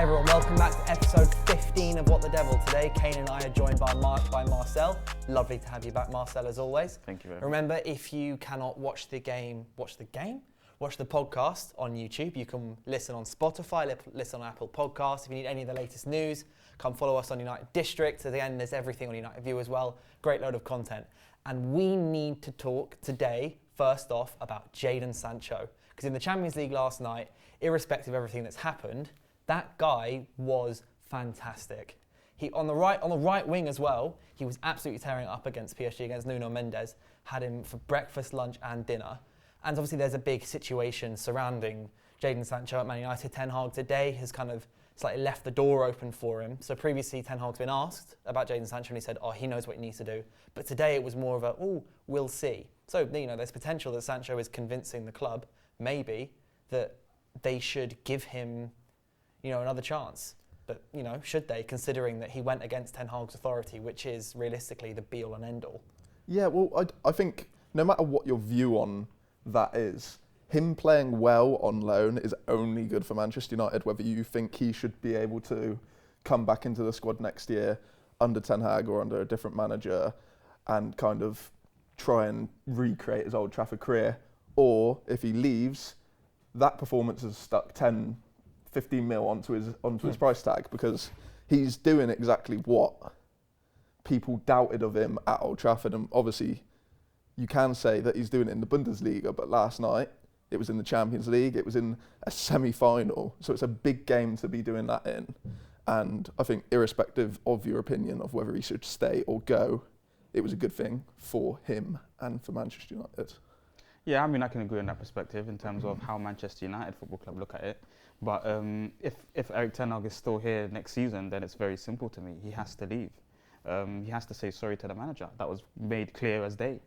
everyone, welcome back to episode 15 of What the Devil. Today, Kane and I are joined by Marcel. Lovely to have you back, Marcel, as always. Thank you very much. Remember, if you cannot watch the podcast on YouTube, you can listen on Spotify, listen on Apple Podcasts. If you need any of the latest news, come follow us on United District. At the end, there's everything on United View as well. Great load of content. And we need to talk today, first off, about Jadon Sancho. Because in the Champions League last night, irrespective of everything that's happened, that guy was fantastic. He on the right wing as well, he was absolutely tearing it up against PSG, against Nuno Mendes. Had him for breakfast, lunch and dinner. And obviously there's a big situation surrounding Jadon Sancho at Man United. Ten Hag today has kind of slightly left the door open for him. So previously Ten Hag's been asked about Jadon Sancho and he said, he knows what he needs to do. But today it was more of we'll see. So, there's potential that Sancho is convincing the club, maybe, that they should give him another chance. But, should they, considering that he went against Ten Hag's authority, which is realistically the be-all and end-all? Yeah, well, I think no matter what your view on that is, him playing well on loan is only good for Manchester United, whether you think he should be able to come back into the squad next year under Ten Hag or under a different manager and kind of try and recreate his Old Trafford career, or if he leaves, that performance has stuck 10, 15 mil onto his price tag, because he's doing exactly what people doubted of him at Old Trafford. And obviously you can say that he's doing it in the Bundesliga, but last night it was in the Champions League, it was in a semi-final, so it's a big game to be doing that in. And I think irrespective of your opinion of whether he should stay or go, it was a good thing for him and for Manchester United. Yeah, I can agree on that perspective in terms of how Manchester United Football Club look at it. But if Erik ten Hag is still here next season, then it's very simple to me. He has to leave. He has to say sorry to the manager. That was made clear as day,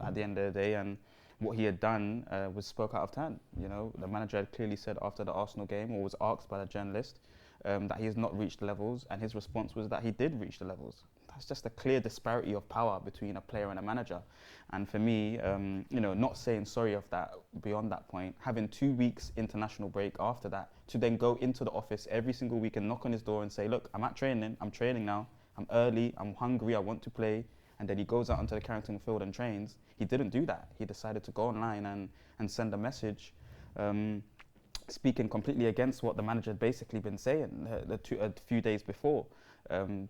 at the end of the day. And what he had done was spoke out of turn. The manager had clearly said after the Arsenal game, or was asked by the journalist, that he has not reached the levels, and his response was that he did reach the levels. That's just a clear disparity of power between a player and a manager. And for me, not saying sorry of that beyond that point, having 2 weeks international break after that, to then go into the office every single week and knock on his door and say, look, I'm training now, I'm early, I'm hungry, I want to play. And then he goes out onto the Carrington field and trains. He didn't do that. He decided to go online and send a message speaking completely against what the manager had basically been saying a few days before.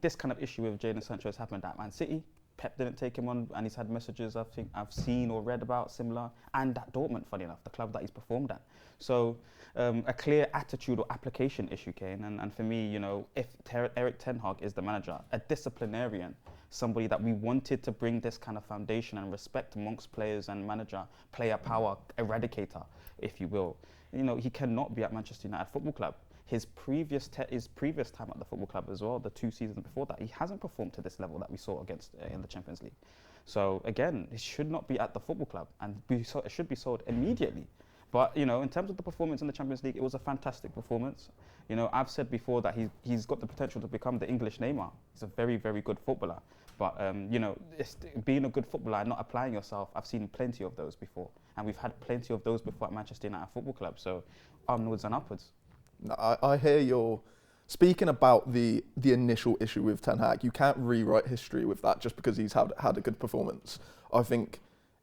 This kind of issue with Jadon Sancho has happened at Man City. Pep didn't take him on, and he's had messages I think I've seen or read about similar, and at Dortmund, funny enough, the club that he's performed at. So a clear attitude or application issue, Kane, and for me, if Erik ten Hag is the manager, a disciplinarian, somebody that we wanted to bring this kind of foundation and respect amongst players and manager, player power eradicator, if you will, he cannot be at Manchester United Football Club. His previous time at the football club as well, the 2 seasons before that, he hasn't performed to this level that we saw against in the Champions League. So again, he should not be at the football club, and it should be sold immediately. But in terms of the performance in the Champions League, it was a fantastic performance. I've said before that he's got the potential to become the English Neymar. He's a very, very good footballer. But being a good footballer and not applying yourself, I've seen plenty of those before, and we've had plenty of those before at Manchester United Football Club. So onwards and upwards. I hear you're speaking about the initial issue with Ten Hag. You can't rewrite history with that just because he's had a good performance. I think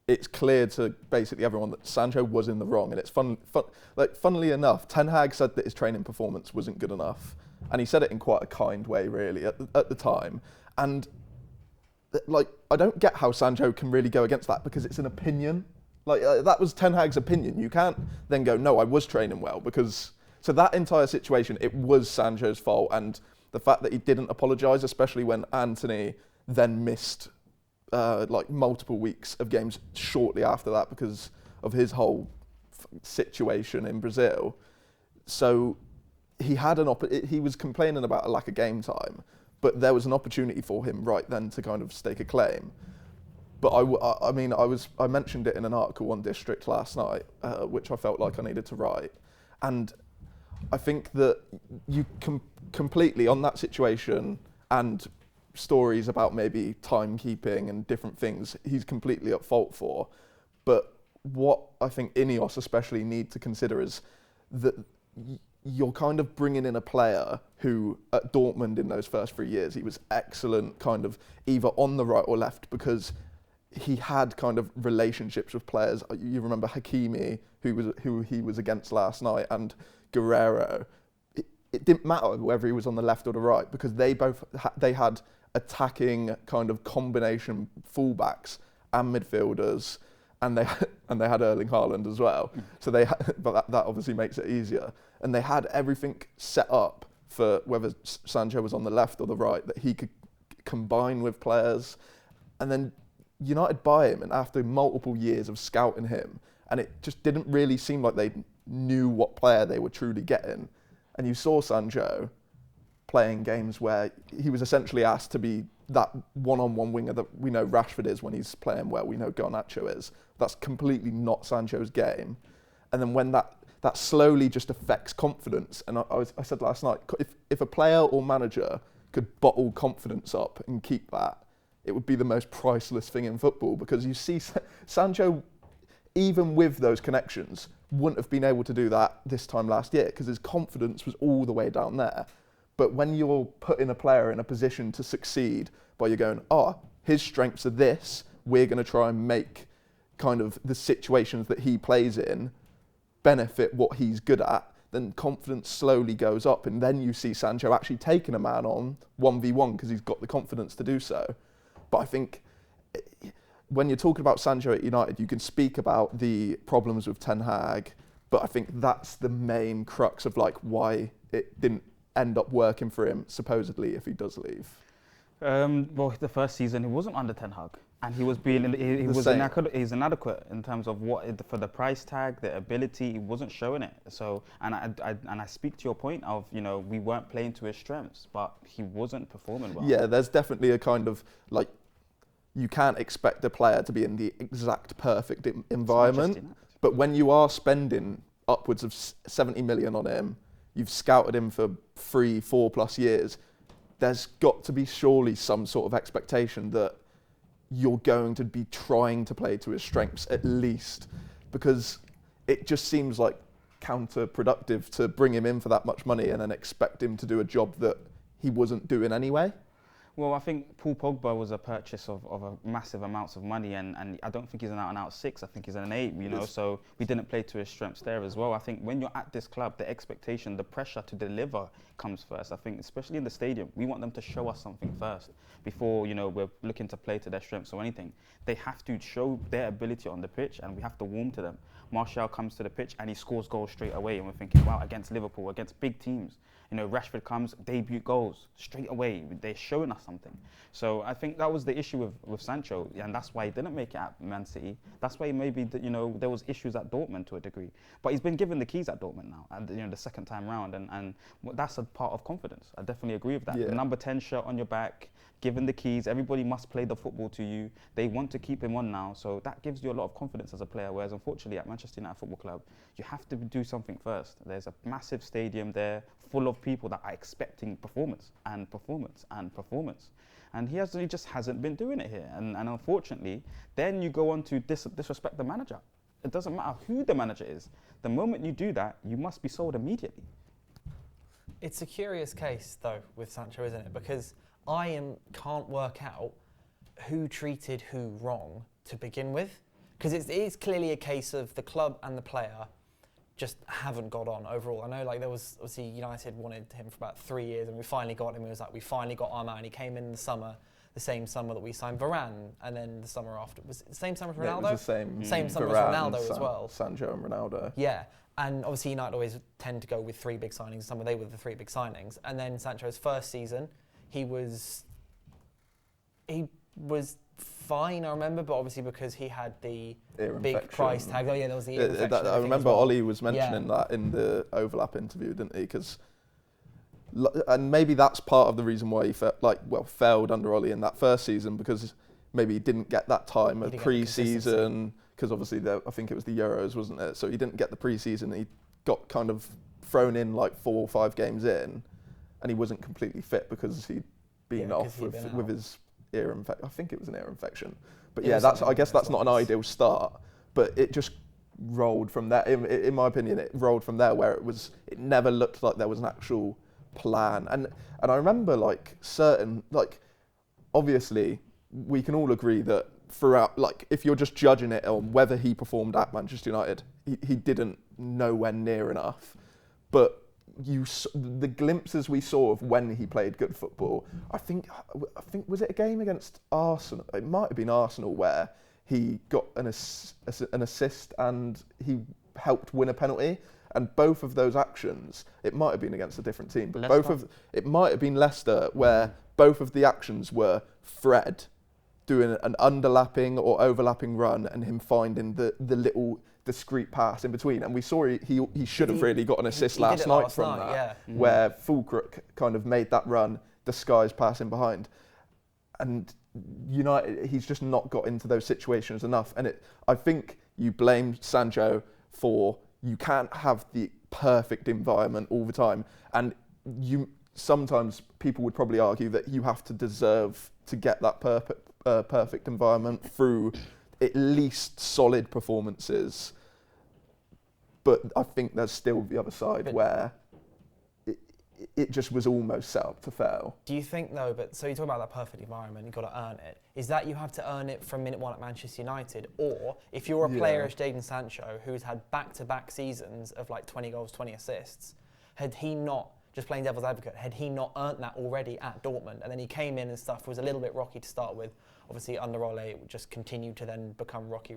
it's clear to basically everyone that Sancho was in the wrong, and it's funnily enough, Ten Hag said that his training performance wasn't good enough, and he said it in quite a kind way, really, at the time. And I don't get how Sancho can really go against that, because it's an opinion. That was Ten Hag's opinion. You can't then go, no, I was training well, because. So that entire situation, it was Sancho's fault, and the fact that he didn't apologise, especially when Anthony then missed multiple weeks of games shortly after that because of his whole situation in Brazil. So he had he was complaining about a lack of game time, but there was an opportunity for him right then to kind of stake a claim. But I mentioned it in an article on District last night, which I felt like I needed to write, and I think that you completely, on that situation and stories about maybe timekeeping and different things, he's completely at fault for. But what I think Ineos especially need to consider is that you're kind of bringing in a player who at Dortmund in those first 3 years, he was excellent kind of either on the right or left because he had kind of relationships with players. You remember Hakimi, who he was against last night, and Guerrero. It didn't matter whether he was on the left or the right because they had attacking kind of combination fullbacks and midfielders, and they had Erling Haaland as well. So but that obviously makes it easier. And they had everything set up for whether Sancho was on the left or the right that he could combine with players. And then United buy him, and after multiple years of scouting him, and it just didn't really seem like they knew what player they were truly getting. And you saw Sancho playing games where he was essentially asked to be that one-on-one winger that we know Rashford is when he's playing well, we know Garnacho is. That's completely not Sancho's game. And then when that slowly just affects confidence, and I said last night, if a player or manager could bottle confidence up and keep that, it would be the most priceless thing in football, because you see Sancho, even with those connections, wouldn't have been able to do that this time last year because his confidence was all the way down there. But when you're putting a player in a position to succeed by you're going, his strengths are this, we're going to try and make kind of the situations that he plays in benefit what he's good at, then confidence slowly goes up. And then you see Sancho actually taking a man on 1v1 because he's got the confidence to do so. But I think when you're talking about Sancho at United, you can speak about the problems with Ten Hag, but I think that's the main crux of like why it didn't end up working for him, supposedly, if he does leave. Well, the first season, he wasn't under Ten Hag. And he was he's inadequate in terms of for the price tag, the ability, he wasn't showing it. So, and I speak to your point of, we weren't playing to his strengths, but he wasn't performing well. Yeah, there's definitely a kind of like, you can't expect a player to be in the exact perfect environment. But when you are spending upwards of 70 million on him, you've scouted him for 3-4+ years, there's got to be surely some sort of expectation that you're going to be trying to play to his strengths at least, because it just seems like counterproductive to bring him in for that much money and then expect him to do a job that he wasn't doing anyway. Well, I think Paul Pogba was a purchase of a massive amounts of money, and I don't think he's an out-and-out 6. I think he's an 8, so we didn't play to his strengths there as well. I think when you're at this club, the expectation, the pressure to deliver comes first. I think especially in the stadium, we want them to show us something first before, we're looking to play to their strengths or anything. They have to show their ability on the pitch, and we have to warm to them. Martial comes to the pitch and he scores goals straight away, and we're thinking, wow, against Liverpool, against big teams. Rashford comes, debut goals straight away. They're showing us something. So I think that was the issue with Sancho, and that's why he didn't make it at Man City. That's why maybe there was issues at Dortmund to a degree. But he's been given the keys at Dortmund now, and the second time round, and that's a part of confidence. I definitely agree with that. Yeah. The number 10 shirt on your back, given the keys, everybody must play the football to you. They want to keep him on now, so that gives you a lot of confidence as a player. Whereas unfortunately at Manchester United Football Club, you have to do something first. There's a massive stadium there, full of people that are expecting performance and performance and performance. And he just hasn't been doing it here. And unfortunately, then you go on to disrespect the manager. It doesn't matter who the manager is. The moment you do that, you must be sold immediately. It's a curious case, though, with Sancho, isn't it? Because can't work out who treated who wrong to begin with. Because it is clearly a case of the club and the player just haven't got on overall. I know there was, obviously United wanted him for about 3 years, and we finally got him. It was like, we finally got our man. He came in the summer, the same summer that we signed Varane, and then the summer after, was it the same summer as Ronaldo? Yeah, it was the same summer as Varane, Ronaldo as well. Sancho and Ronaldo. Yeah, and obviously United always tend to go with 3 big signings. Summer they were the 3 big signings. And then Sancho's first season, he was fine, I remember, but obviously because he had the big price tag. Oh yeah, there was the ear infection. I remember Ollie was mentioning that in the overlap interview, didn't he? And maybe that's part of the reason why he failed under Ollie in that first season, because maybe he didn't get that time of pre-season, because obviously I think it was the Euros, wasn't it? So he didn't get the pre-season. He got kind of thrown in 4 or 5 games in, and he wasn't completely fit because he'd been off with his ear infection. I think it was an ear infection. But I guess that's not an ideal start. But it just rolled from there. In my opinion, it rolled from there where it never looked like there was an actual plan. And I remember obviously we can all agree that throughout, if you're just judging it on whether he performed at Manchester United, he didn't nowhere near enough. But the glimpses we saw of when he played good football, I think was it a game against Arsenal? It might have been Arsenal where he got an assist and he helped win a penalty. And both of those actions, it might have been against a different team, but it might have been Leicester, where both of the actions were Fred doing an underlapping or overlapping run and him finding the little discreet pass in between. And we saw he should have really got an assist last night from that, where Fulcrook kind of made that run, disguised passing behind. And United, he's just not got into those situations enough. And I think you blame Sancho for, you can't have the perfect environment all the time. And sometimes people would probably argue that you have to deserve to get that perfect environment through at least solid performances. But I think there's still the other side where it just was almost set up to fail. Do you think though, so you talk about that perfect environment, you've got to earn it. Is that you have to earn it from minute one at Manchester United? Or if you're a player as Jadon Sancho, who's had back-to-back seasons of 20 goals, 20 assists, had he not, just playing devil's advocate, had he not earned that already at Dortmund? And then he came in and stuff was a little bit rocky to start with. Obviously under Ole, it just continued to then become rocky.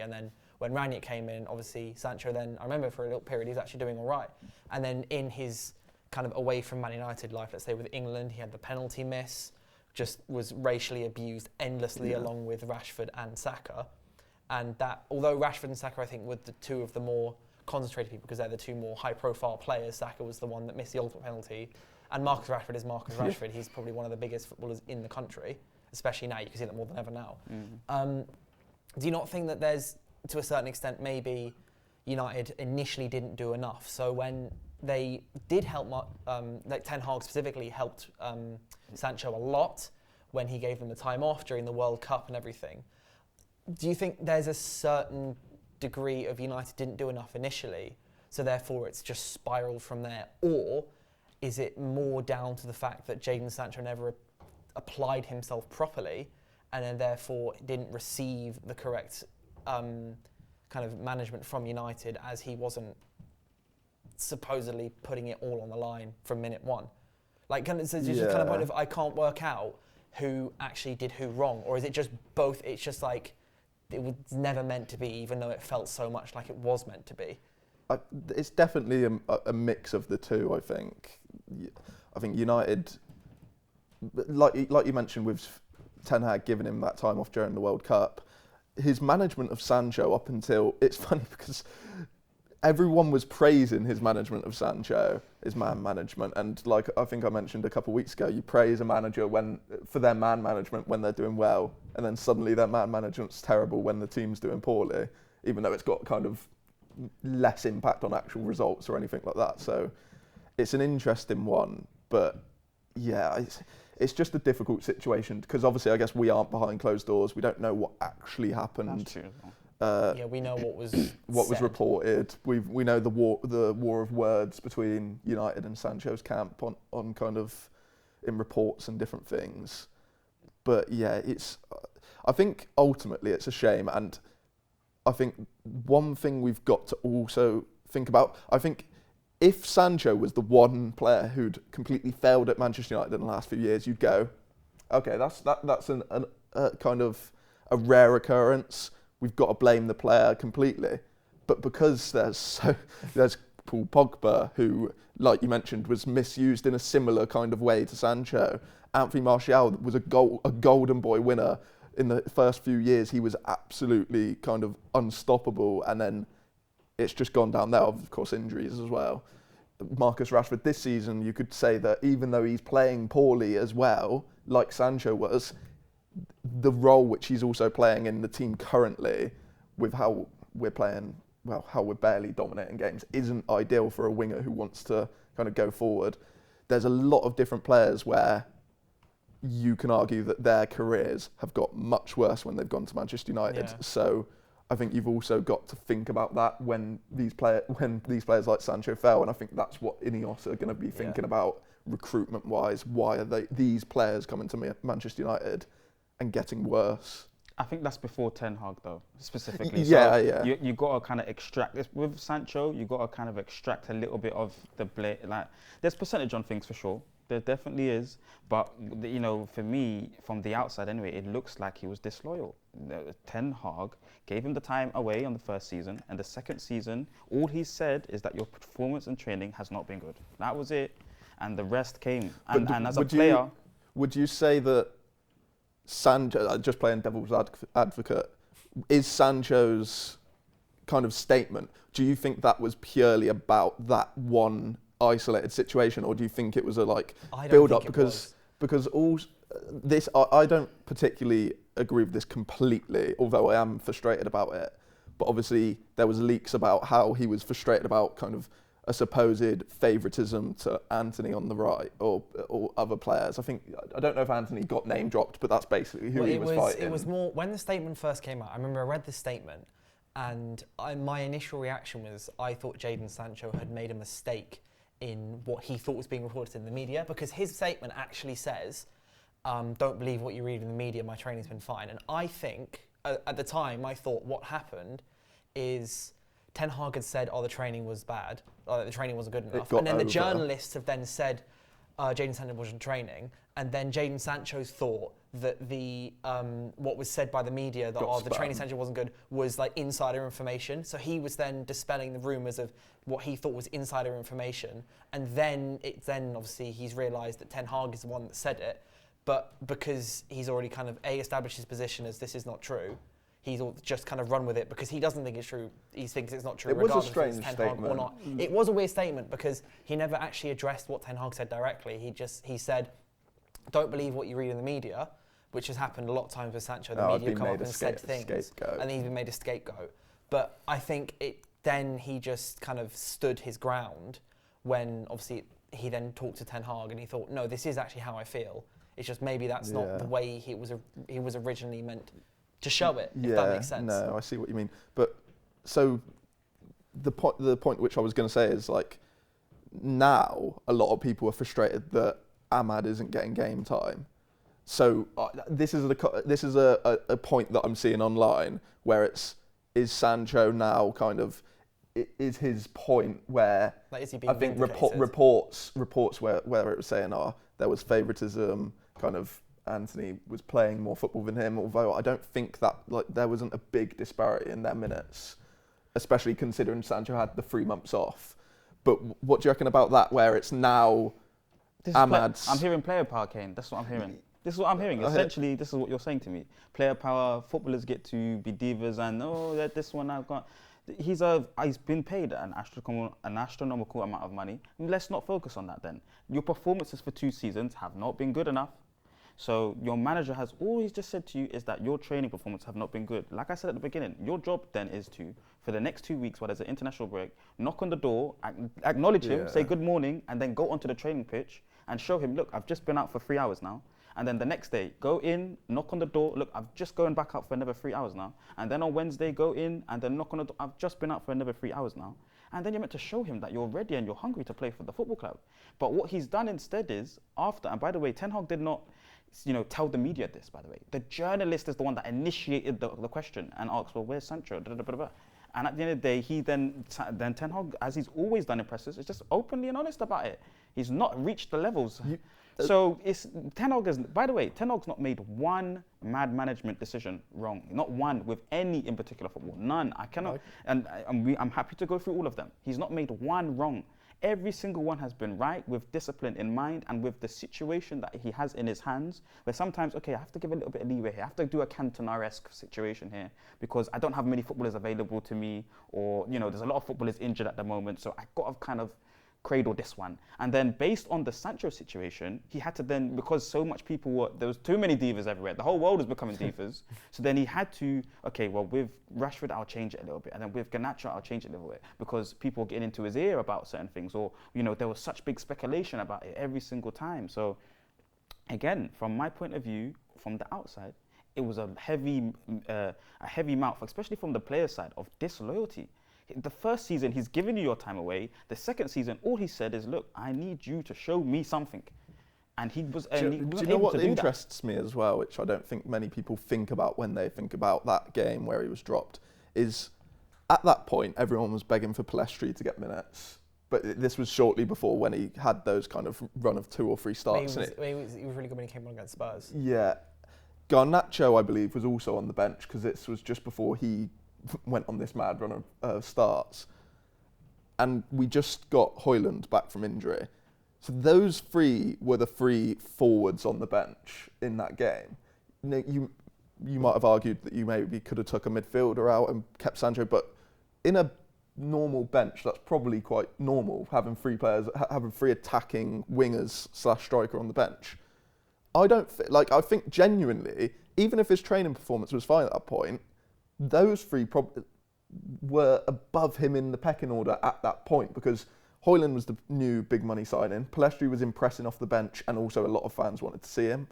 And then when Ranić came in, obviously Sancho then, I remember for a little period, he was actually doing all right. And then in his kind of away from Man United life, let's say with England, he had the penalty miss, just was racially abused endlessly along with Rashford and Saka. And that, although Rashford and Saka, I think, were the two of the more concentrated people because they're the two more high-profile players. Saka was the one that missed the ultimate penalty. And Marcus Rashford is Marcus Rashford. He's probably one of the biggest footballers in the country, especially now. You can see that more than ever now. Do you not think that there's, to a certain extent, maybe United initially didn't do enough? So when they did help, Ten Hag specifically helped Sancho a lot when he gave them the time off during the World Cup and everything. Do you think there's a certain degree of United didn't do enough initially, so therefore it's just spiraled from there? Or is it more down to the fact that Jadon Sancho never applied himself properly and then therefore didn't receive the correct kind of management from United, as he wasn't supposedly putting it all on the line from minute one? It's just kind of point of, I can't work out who actually did who wrong, or is it just both? It's just it was never meant to be, even though it felt so much like it was meant to be. It's definitely a mix of the two. I think United, like you mentioned, with Ten Hag giving him that time off during the World Cup, his management of Sancho up until, it's funny because everyone was praising his management of Sancho, his man management, and I think I mentioned a couple of weeks ago, you praise a manager for their man management when they're doing well, and then suddenly their man management's terrible when the team's doing poorly, even though it's got kind of less impact on actual results or anything like that. So it's an interesting one, but yeah, it's just a difficult situation because obviously I guess we aren't behind closed doors. We don't know what actually happened. That's true. We know what was was reported. We know the war of words between United and Sancho's camp on kind of in reports and different things. But yeah, I think ultimately it's a shame, and I think one thing we've got to also think about, I think if Sancho was the one player who'd completely failed at Manchester United in the last few years, you'd go, okay, that's a kind of a rare occurrence. We've got to blame the player completely. But because there's Paul Pogba, who, like you mentioned, was misused in a similar kind of way to Sancho. Anthony Martial was a golden boy winner. In the first few years, he was absolutely kind of unstoppable, and then it's just gone down there. Of course, injuries as well. Marcus Rashford this season, you could say that even though he's playing poorly as well, like Sancho was, the role which he's also playing in the team currently, with how we're playing, how we're barely dominating games, isn't ideal for a winger who wants to kind of go forward. There's a lot of different players where you can argue that their careers have got much worse when they've gone to Manchester United. Yeah. So I think you've also got to think about that when these players like Sancho fell, and I think that's what Ineos are going to be thinking about recruitment-wise. Why are these players coming to Manchester United and getting worse? I think that's before Ten Hag though, specifically. You got to kind of extract this with Sancho. You got to kind of extract a little bit of the blame. Like, there's percentage on things for sure. There definitely is, but you know, for me, from the outside anyway, it looks like he was disloyal. Ten Hag gave him the time away on the first season, and the second season, all he said is that your performance and training has not been good. That was it, and the rest came. And as a player, would you say that Sancho, just playing devil's advocate, is Sancho's kind of statement? Do you think that was purely about that one isolated situation, or do you think it was a build up? Because all this, I don't particularly agree with this completely, although I am frustrated about it. But obviously there was leaks about how he was frustrated about kind of a supposed favouritism to Anthony on the right or other players. I don't know if Anthony got name dropped, but that's basically who he was fighting. It was more when the statement first came out. I remember I read the statement, and my initial reaction was I thought Jadon Sancho had made a mistake in what he thought was being reported in the media, because his statement actually says, don't believe what you read in the media, my training's been fine. And I think, at the time, I thought what happened is Ten Hag had said, the training was bad, the training wasn't good enough. And then the journalists have then said, Jadon Sancho wasn't training. And then Jadon Sancho's thought that what was said by the media that the training Sancho wasn't good was like insider information. So he was then dispelling the rumours of what he thought was insider information. And then obviously he's realised that Ten Hag is the one that said it. But because he's already kind of established his position as this is not true, he's just kind of run with it because he doesn't think it's true. He thinks it's not true. It was a strange statement. Or not. It was a weird statement because he never actually addressed what Ten Hag said directly. He said, don't believe what you read in the media, which has happened a lot of times with Sancho. The media come up and said things, and he's been made a scapegoat. But I think then he just kind of stood his ground when obviously he then talked to Ten Hag and he thought, no, this is actually how I feel. It's just maybe that's not the way he was originally meant to show it, if that makes sense. No, I see what you mean. But so the point which I was going to say is like now a lot of people are frustrated that Ahmad isn't getting game time. So this is a point that I'm seeing online where is Sancho now kind of is his point where like, is he being I think reports where it was saying there was favouritism, kind of Anthony was playing more football than him, although I don't think that there wasn't a big disparity in their minutes, especially considering Sancho had the 3 months off. But what do you reckon about that, where it's now Ahmad's... I'm hearing player power, Kane. That's what I'm hearing. This is what I'm hearing. Essentially, this is what you're saying to me. Player power, footballers get to be divas and, this one I've got... He's been paid an astronomical amount of money. Let's not focus on that then. Your performances for 2 seasons have not been good enough. So your manager has always just said to you is that your training performance have not been good. Like I said at the beginning, your job then is to, for the next 2 weeks while there's an international break, knock on the door, acknowledge him, say good morning, and then go onto the training pitch and show him, look, I've just been out for 3 hours now. And then the next day, go in, knock on the door, look, I've just going back out for another 3 hours now. And then on Wednesday, go in and then knock on the door, I've just been out for another 3 hours now. And then you're meant to show him that you're ready and you're hungry to play for the football club. But what he's done instead is, and by the way, Ten Hag did not tell the media this, by the way. The journalist is the one that initiated the question and asked, well, where's Sancho? And at the end of the day, he then Ten Hag, as he's always done in presses, is just openly and honest about it. He's not reached the levels. So it's Ten Hag by the way, Ten Hag's not made one mad management decision wrong. Not one with any in particular football. None. I cannot, I'm happy to go through all of them. He's not made one wrong. Every single one has been right with discipline in mind and with the situation that he has in his hands, where sometimes, I have to give a little bit of leeway here. I have to do a Cantona-esque situation here because I don't have many footballers available to me, or, there's a lot of footballers injured at the moment, so I got to kind of cradle this one. And then based on the Sancho situation, he had to then, because so much there was too many divas everywhere, the whole world was becoming divas, so then he had to, with Rashford I'll change it a little bit, and then with Garnacho I'll change it a little bit, because people were getting into his ear about certain things, or there was such big speculation about it every single time. So again, from my point of view, from the outside, it was a heavy mouth, especially from the player side, of disloyalty. The first season, he's given you your time away. The second season, all he said is, look, I need you to show me something. And he was do you know what interests me as well, which I don't think many people think about when they think about that game where he was dropped, is at that point, everyone was begging for Pellistri to get minutes. But this was shortly before when he had those kind of run of 2 or 3 starts. He was really good when he came on against Spurs. Yeah. Garnacho, I believe, was also on the bench because this was just before he went on this mad run of starts. And we just got Højlund back from injury. So those 3 were the 3 forwards on the bench in that game. You might have argued that you maybe could have took a midfielder out and kept Sancho, but in a normal bench, that's probably quite normal, having 3 players, having 3 attacking wingers / striker on the bench. I think genuinely, even if his training performance was fine at that point, those 3 were above him in the pecking order at that point because Højlund was the new big money signing. Pellistri was impressing off the bench, and also a lot of fans wanted to see him.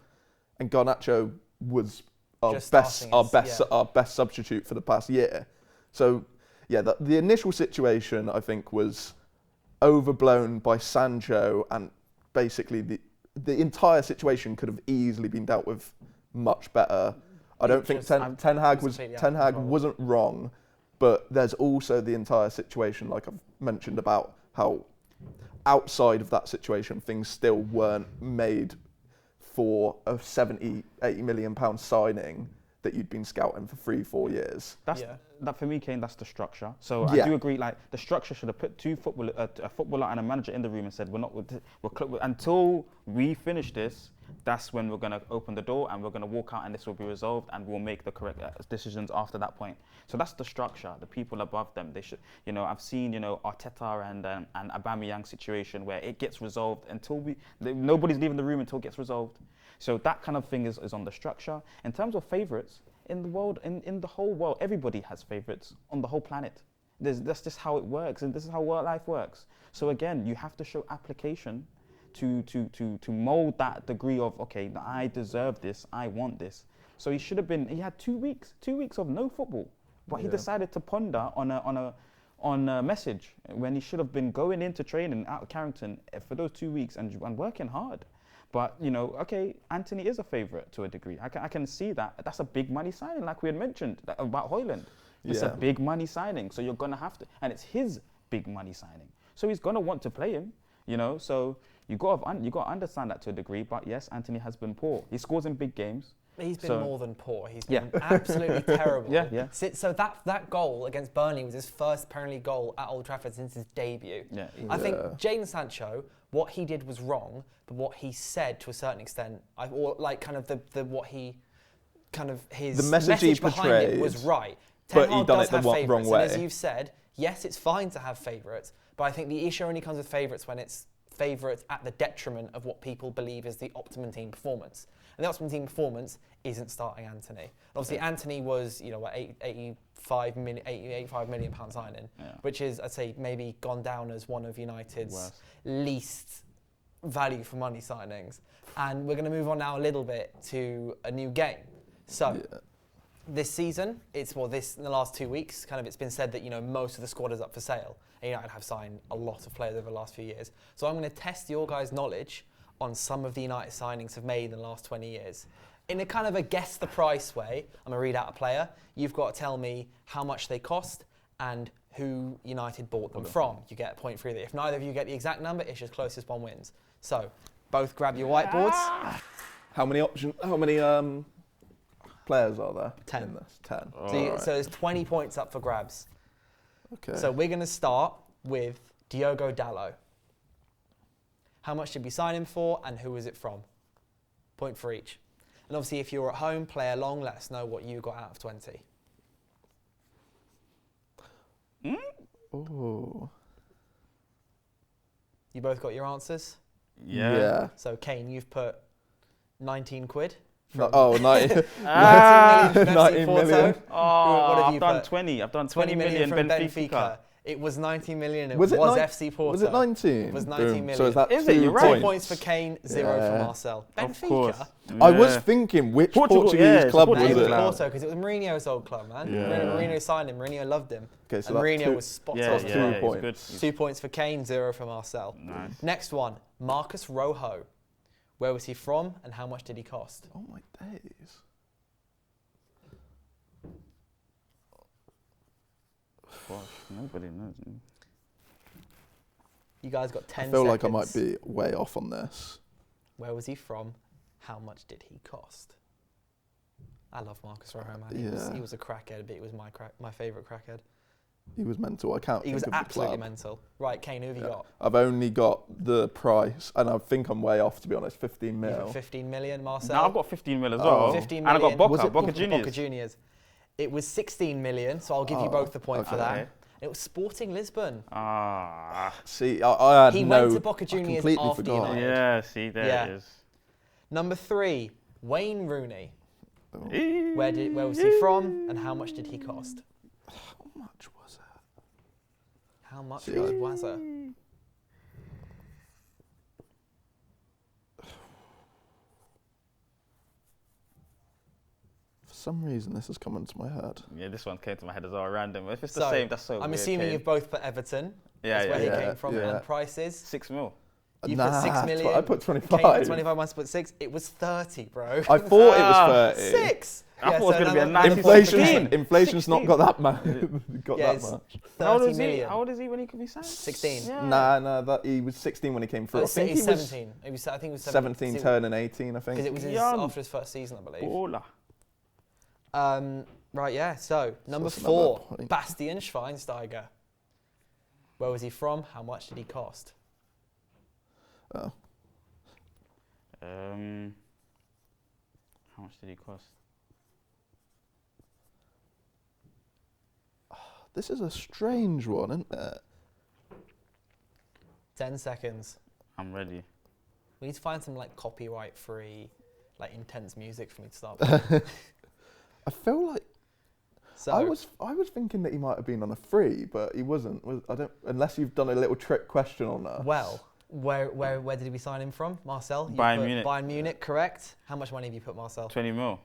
And Garnacho was our best substitute for the past year. So, yeah, the initial situation I think was overblown by Sancho, and basically the entire situation could have easily been dealt with much better. I don't think Ten Hag wasn't wrong, but there's also the entire situation, like I've mentioned, about how outside of that situation things still weren't made for a 70, 80 million pound signing that you'd been scouting for 3-4 years. That for me, Kane, that's the structure. So I do agree, like the structure should have put 2 a footballer and a manager in the room and said, until we finish this, that's when we're going to open the door and we're going to walk out and this will be resolved and we'll make the correct decisions after that point. So that's the structure. The people above them, they should, I've seen, Arteta and Aubameyang situation where it gets resolved until nobody's leaving the room until it gets resolved. So that kind of thing is on the structure. In terms of favourites, in the world, in the whole world, everybody has favourites on the whole planet. That's just how it works, and this is how life works. So again, you have to show application to mould that degree of, okay, I deserve this, I want this. So he had 2 weeks of no football, but he decided to ponder on a message when he should have been going into training out of Carrington for those 2 weeks and working hard. But, okay, Antony is a favourite to a degree. I can see that. That's a big money signing, like we had mentioned about Højlund. It's a big money signing, so you're going to have to, and it's his big money signing. So he's going to want to play him, so you got to understand that to a degree. But yes, Antony has been poor. He scores in big games. He's been more than poor. He's been absolutely terrible. Yeah. So that goal against Burnley was his first Premier League goal at Old Trafford since his debut. I think Jadon Sancho, what he did was wrong, but what he said to a certain extent, his message he behind portrayed it was right. But he done it the wrong way. And as you've said, yes, it's fine to have favourites, but I think the issue only comes with favourites when it's favourites at the detriment of what people believe is the optimum team performance. And the optimum team performance isn't starting Antony. And obviously, Antony was, 85 million pound signing, which is, I'd say, maybe gone down as one of United's least value for money signings. And we're going to move on now a little bit to a new game. So, this season, in the last 2 weeks, it's been said that, most of the squad is up for sale. And United have signed a lot of players over the last few years. So I'm going to test your guys' knowledge on some of the United signings have made in the last 20 years. In a kind of a guess the price way, I'm going to read out a player. You've got to tell me how much they cost and who United bought them from. You get a point for either. If neither of you get the exact number, it's just closest one wins. So, both grab your whiteboards. How many players are there? 10. In this? 10. So there's 20 points up for grabs. Okay. So we're going to start with Diogo Dalot. How much did we sign him for and who was it from? Point for each. And obviously, if you're at home, play along. Let us know what you got out of 20. Oh. You both got your answers? Yeah. So, Kane, you've put 19 quid. 19 million. million. What have you I've done put? 20. I've done 20 million from Benfica. It was 90 million. It Was was, it FC Porto. Was it 19? It was 19 million. So is that Is it? 2 You're points? right. 2 points for Kane, 0 for Marcel. Of course. Benfica? I was thinking, which Portugal, Portuguese yeah, it's club a was It was it? Porto, because it was Mourinho's old club, man. Yeah. Mourinho signed him. Mourinho loved him. Okay, so And that's Mourinho 2 was spot Yeah, on. yeah, as 2 well. he's points. good. 2 points for Kane, 0 for Marcel. Nice. Next one, Marcus Rojo. Where was he from and how much did he cost? Oh my days. Gosh, nobody knows. You guys got 10 I feel seconds. like I might be way off on this. Where was he from? How much did he cost? I love Marcus Rojo, man. Yeah. He was a crackhead, but he was my favourite crackhead. He was mental. I can't He think was of the absolutely club. mental. Right, Kane, who have you got? I've only got the price, and I think I'm way off, to be honest. 15 You've mil. got 15 million, Marcel. No, I've got 15 mil as Oh. well. 15 And I million. got Was Boca, it Boca Juniors. Boca Juniors. It was 16 million, so I'll give you Oh, both the point for that. okay. It was Sporting Lisbon. Ah, See, I had He no. went to Boca I Juniors completely after forgot. United. yeah, see, there Yeah. it is. Number 3, Wayne Rooney. Oh, Where was he from and how much did he cost? how much was it? How much See, was I- Wazza? For some reason, this has come into my head. Yeah, this one came to my head as well, random. If it's the So, same, that's so I'm weird, assuming Kane. you've both put Everton. Yeah, That's where he yeah. came from. Yeah. And prices? 6 mil. You put 6 million. I put 25. Kane put 25, Mans put 6. It was 30, bro. I thought it was 30. 6! I thought it was gonna be a another- nice Inflation's, 16. inflation's not got that much. got Yeah, that it's much. 30 million. How old is he when he could be signed? 16. Yeah. Nah, that he was 16 when he came through. Oh, I think he's he was 17. I think it was 17 turning 18, I Because think. it was Young. after his first season, I believe. Baller. Right, yeah. So, number that's another 4, point. Bastian Schweinsteiger. Where was he from? How much did he cost? Oh. How much did he cost? This is a strange one, isn't it? 10 seconds. I'm ready. We need to find some like copyright-free, like intense music for me to start with. I feel like So, I was thinking that he might have been on a free, but he wasn't. I don't, unless you've done a little trick question on that. well, where did we sign him from, Marcel? You Bayern put Munich. Bayern Munich, correct. How much money have you put, Marcel? 20 mil.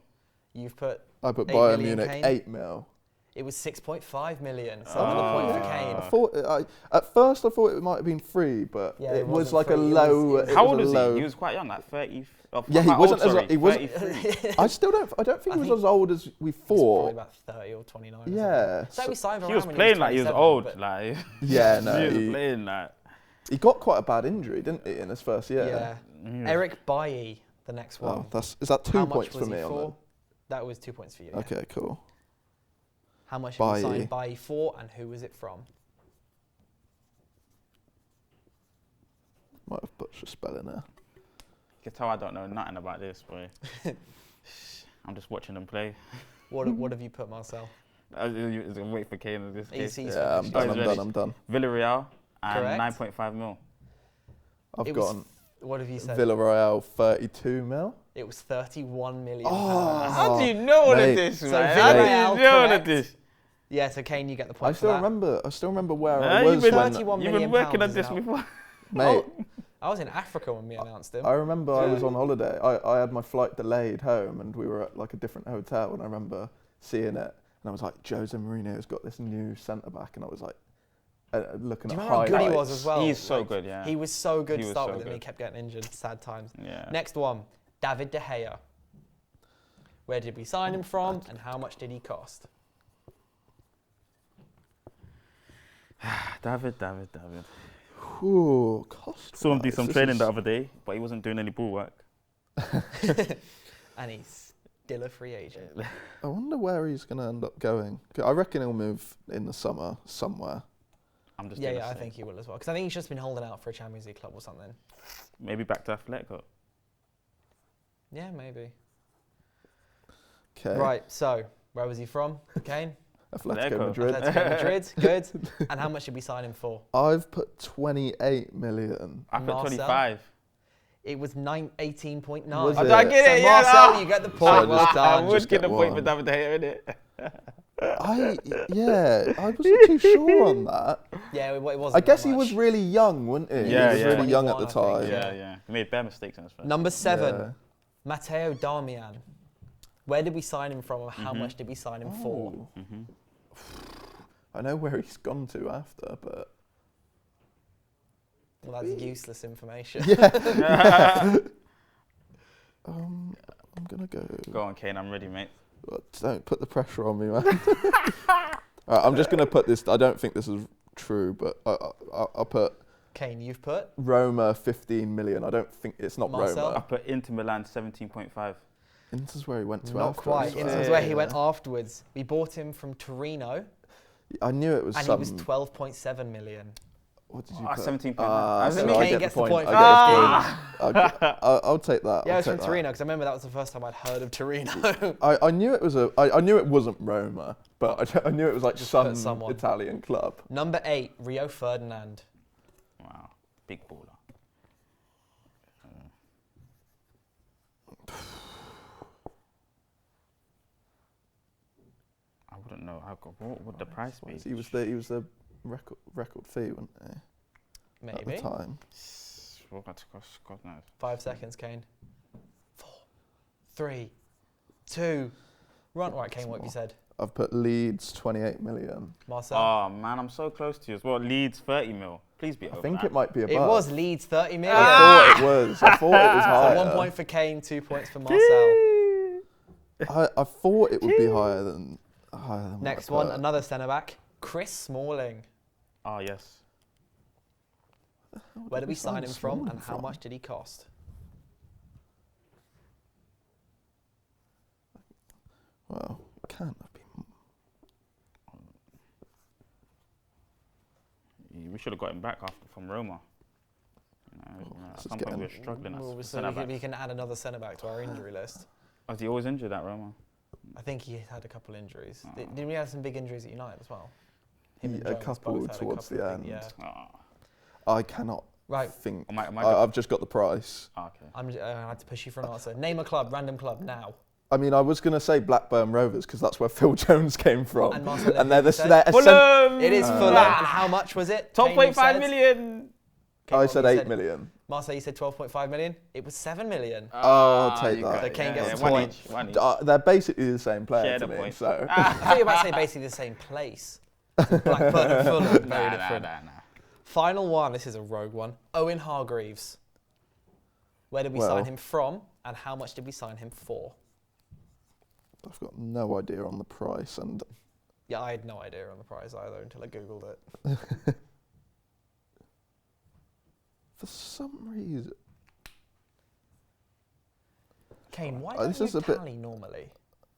You've put, I put 8 Bayern million Munich Kane. 8 mil. it was 6.5 million, so another point for Kane. I thought at first I thought it might have been free, but Yeah, it it was wasn't like a free. It low. was- it How was old a is low- he? He was quite young, like 30. Yeah, he wasn't as sorry, he wasn't. 33. I still don't. I don't think I he was think as old as we He's probably thought. about 30 or 29. Yeah. So we signed He was Varane when playing like he was 27, old. but- Like, Yeah, no, he was he- playing like. He got quite a bad injury, didn't he, in his first year? Yeah. Eric Bailly, the next one. Oh, is that 2 How much points was for he me on for? That was 2 points for you. that? Yeah. Okay, cool. How much have you Bailly. signed Bailly for, and who was it from? Might have butchered the spelling there. You can tell I don't know nothing about this, boy. I'm just watching them play. What have you put, Marcel? I was gonna wait for Kane in this case. He's Yeah, I'm fucking done. Oh, I'm he's done. ready. I'm done. Villarreal and Correct. 9.5 mil. I've It was gone What have you said? Villarreal 32 mil. It was 31 million. Oh. pounds. How do you know all mate. of this, So man? How do Villarreal, you know all of correct. this? Yeah, so Kane, you get the I point still for that. remember. I still remember where Nah, I you've was been when. 31 You've million been working on pounds this is out. before. Mate, I was in Africa when we announced him. I remember I was Yeah. on holiday. I had my flight delayed home, and we were at like a different hotel. And I remember seeing it, and I was like, Jose Mourinho's got this new centre back, and I was like, looking Do you at remember how highlights. good he was as well? He's so Like, good, yeah. He was so good He to was start so with, and he good. kept getting injured. Sad times. Yeah. Next one, David De Gea. Where did we sign him from, and how much did he cost? David. Ooh, cost. Saw him do some training the other day, but he wasn't doing any ball work. And he's still a free agent. I wonder where he's going to end up going. I reckon he'll move in the summer somewhere. I'm just Yeah, gonna I say. think he will as well. Because I think he's just been holding out for a Champions League club or something. Maybe back to Atletico. Yeah, maybe. Okay. Right, so where was he from, Kane? Atletico Atletico. Madrid. Atletico Madrid, good. And how much did we sign him for? I've put 28 million. I put Marcel? 25. It was 18.9. Was Oh, it? did I get So it? Yeah, Marcel, no. you get the So point. I Well just- done. I would just get get the point for one. David De Gea, innit? I wasn't too sure on that. Yeah, it wasn't. I guess that he much. was really young, wasn't he? Yeah, he was yeah. really young at the 21, I time. think, Yeah. He made bare mistakes in his first. Number 7, Yeah. Matteo Darmian. Where did we sign him from, and how much did we sign him for? Ooh. I know where he's gone to after, but Well, that's useless information. yeah. I'm gonna go. Go on, Kane. I'm ready, mate. Don't put the pressure on me, man. Alright, I'm just gonna put this. I don't think this is true, but I'll put Kane, you've put Roma 15 million. I don't think it's not Marcel? I Roma. put Inter Milan 17.5. Inter's where he went to not after. quite. so- Inter was where he went afterwards. We bought him from Torino, I knew it was and some. he was 12.7 million. What did you Ah, put? 17.9. Ah, So so Kane I get gets the the point. point I for get the point. I'll take that. Yeah, I'll it was from take that. Torino because I remember that was the first time I'd heard of Torino. I knew it was I knew it wasn't Roma, but I knew it was like Just put some someone. Italian club. Number 8, Rio Ferdinand. Wow, big baller. I wouldn't know. What would the price be? He was the record fee, wasn't he? At the Maybe. time. What that cost? God knows. 5 seconds, Kane. 4, 3, 2, run. Right, Kane, what have you said? I've put Leeds 28 million. Marcel? Oh man, I'm so close to you as well. Leeds 30 mil. Please be over I think that. it might be above. It was Leeds 30 million. I thought it was. I thought it was So higher. 1 point for Kane, 2 points for Marcel. I thought it would be higher than Next what I one, put. another centre back, Chris Smalling. Oh yes. Where did we sign him from, Smalling and how from? much did he cost? Well, it can't have been. We should have got him back from Roma. At this some is point we were getting- struggling at So centre-back. we can add another centre back to our injury list. Was he always injured at Roma? I think he had a couple injuries. Oh. Didn't we have some big injuries at United as well? Yeah, and a Jones couple both had a towards couple the of big- end. Yeah. Oh. I cannot Right. think. Am I I've just got the price. Oh, okay. I had to push you for an answer. Name a club, random club now. I mean, I was going to say Blackburn Rovers because that's where Phil Jones came from. And Marcel, And they're the said? they're Fulham! It is Fulham. And how much was it? Kane, you 12.5 said? million! Kane, I what said you 8 million. Marcel, you said 12.5 million. It was 7 million. Oh, I'll take you that. got So it. Kane gets the one point. each, one each. They're basically the same player Share to the me. point. So I thought you were about to say basically the same place. So Blackburn and Fulham, very different. Nah. Final one, this is a rogue one. Owen Hargreaves. Where did we Well- sign him from, and how much did we sign him for? I've got no idea on the price, and Yeah, I had no idea on the price either until I googled it. for some reason, Kane, why This don't is you a bit- tally normally?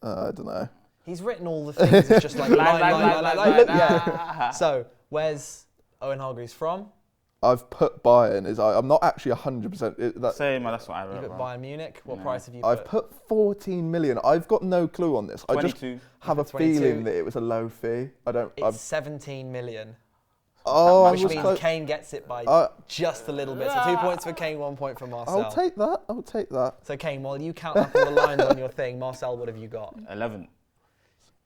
I don't know. He's written all the things. It's just like line. Yeah. So, where's Owen Hargreaves from? I've put Bayern. I'm not actually 100%. Same, that's what I You wrote. put bro. Bayern Munich. What No. price have you I've put 14 million. I've got no clue on this. I just 22. have a 22. feeling that it was a low fee. I don't. It's 17 million, I which was means close. Kane gets it by just a little bit. So 2 points for Kane, 1 point for Marcel. I'll take that. I'll take that. So Kane, while you count up all the lines on your thing, Marcel, what have you got? 11.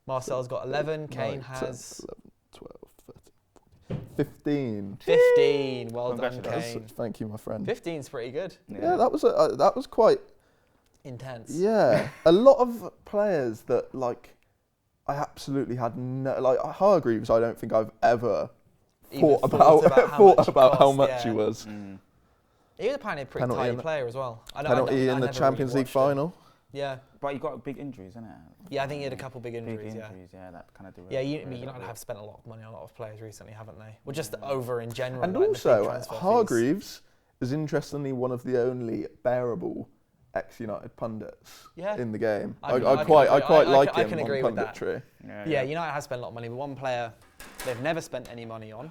Marcel's got 11. Kane 9, 10, has 11, 12, 13, 15. 15. Well done, Congratulations. Kane. Thank you, my friend. 15's pretty good. Yeah, that was quite. Intense. Yeah, a lot of players that like I absolutely had no like Hargreaves. I don't think I've ever Even thought about how much cost, he yeah. was. He was apparently a pretty Penalty tidy in the- player as well. I Penalty in the never Champions really League watched him. final. Yeah. But he got big injuries, innit? Yeah, I think he had a couple big injuries, Big yeah. injuries, yeah, that kind of do it. Yeah, United have spent a lot of money on a lot of players recently, haven't they? Well, just over in general. And like the big also, transfer fees. Hargreaves is interestingly one of the only bearable ex-United pundits Yeah. in the game. I I quite like I him can on agree with that. punditry. Yeah, United has spent a lot of money, but one player they've never spent any money on,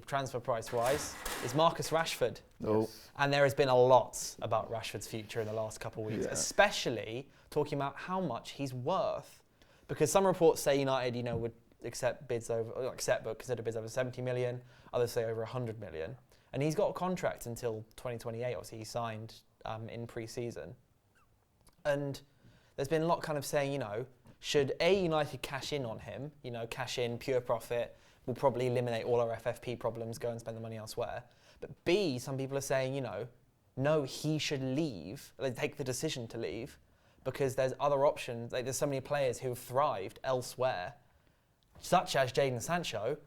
transfer price wise, is Marcus Rashford. No. And there has been a lot about Rashford's future in the last couple of weeks, Yeah. especially talking about how much he's worth. Because some reports say United, would accept bids over, or not accept, but consider bids over 70 million. Others say over 100 million. And he's got a contract until 2028. Obviously, he signed in pre-season. And there's been a lot kind of saying, Should United cash in on him, cash in, pure profit, will probably eliminate all our FFP problems, go and spend the money elsewhere. But B, some people are saying, no, he should leave, take the decision to leave, because there's other options. There's so many players who have thrived elsewhere, such as Jadon Sancho,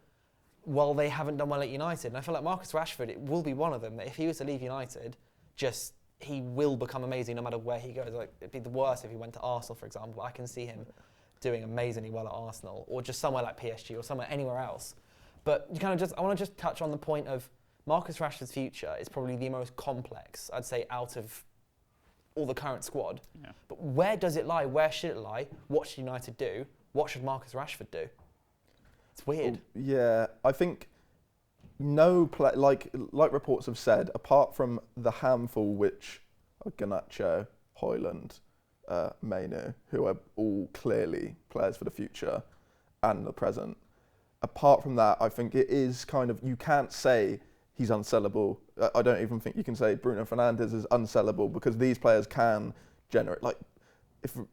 while they haven't done well at United. And I feel like Marcus Rashford, it will be one of them, that if he was to leave United, he will become amazing no matter where he goes. It'd be the worst if he went to Arsenal, for example. I can see him doing amazingly well at Arsenal, or just somewhere like PSG, or somewhere anywhere else. But I want to just touch on the point of Marcus Rashford's future is probably the most complex, I'd say, out of all the current squad. Yeah. But where does it lie? Where should it lie? What should United do? What should Marcus Rashford do? It's weird. Yeah, I think no play, like reports have said, apart from the handful which are Garnacho, Højlund, Mainu, who are all clearly players for the future and the present. Apart from that, I think it is kind of, you can't say he's unsellable. I don't even think you can say Bruno Fernandes is unsellable, because these players can generate,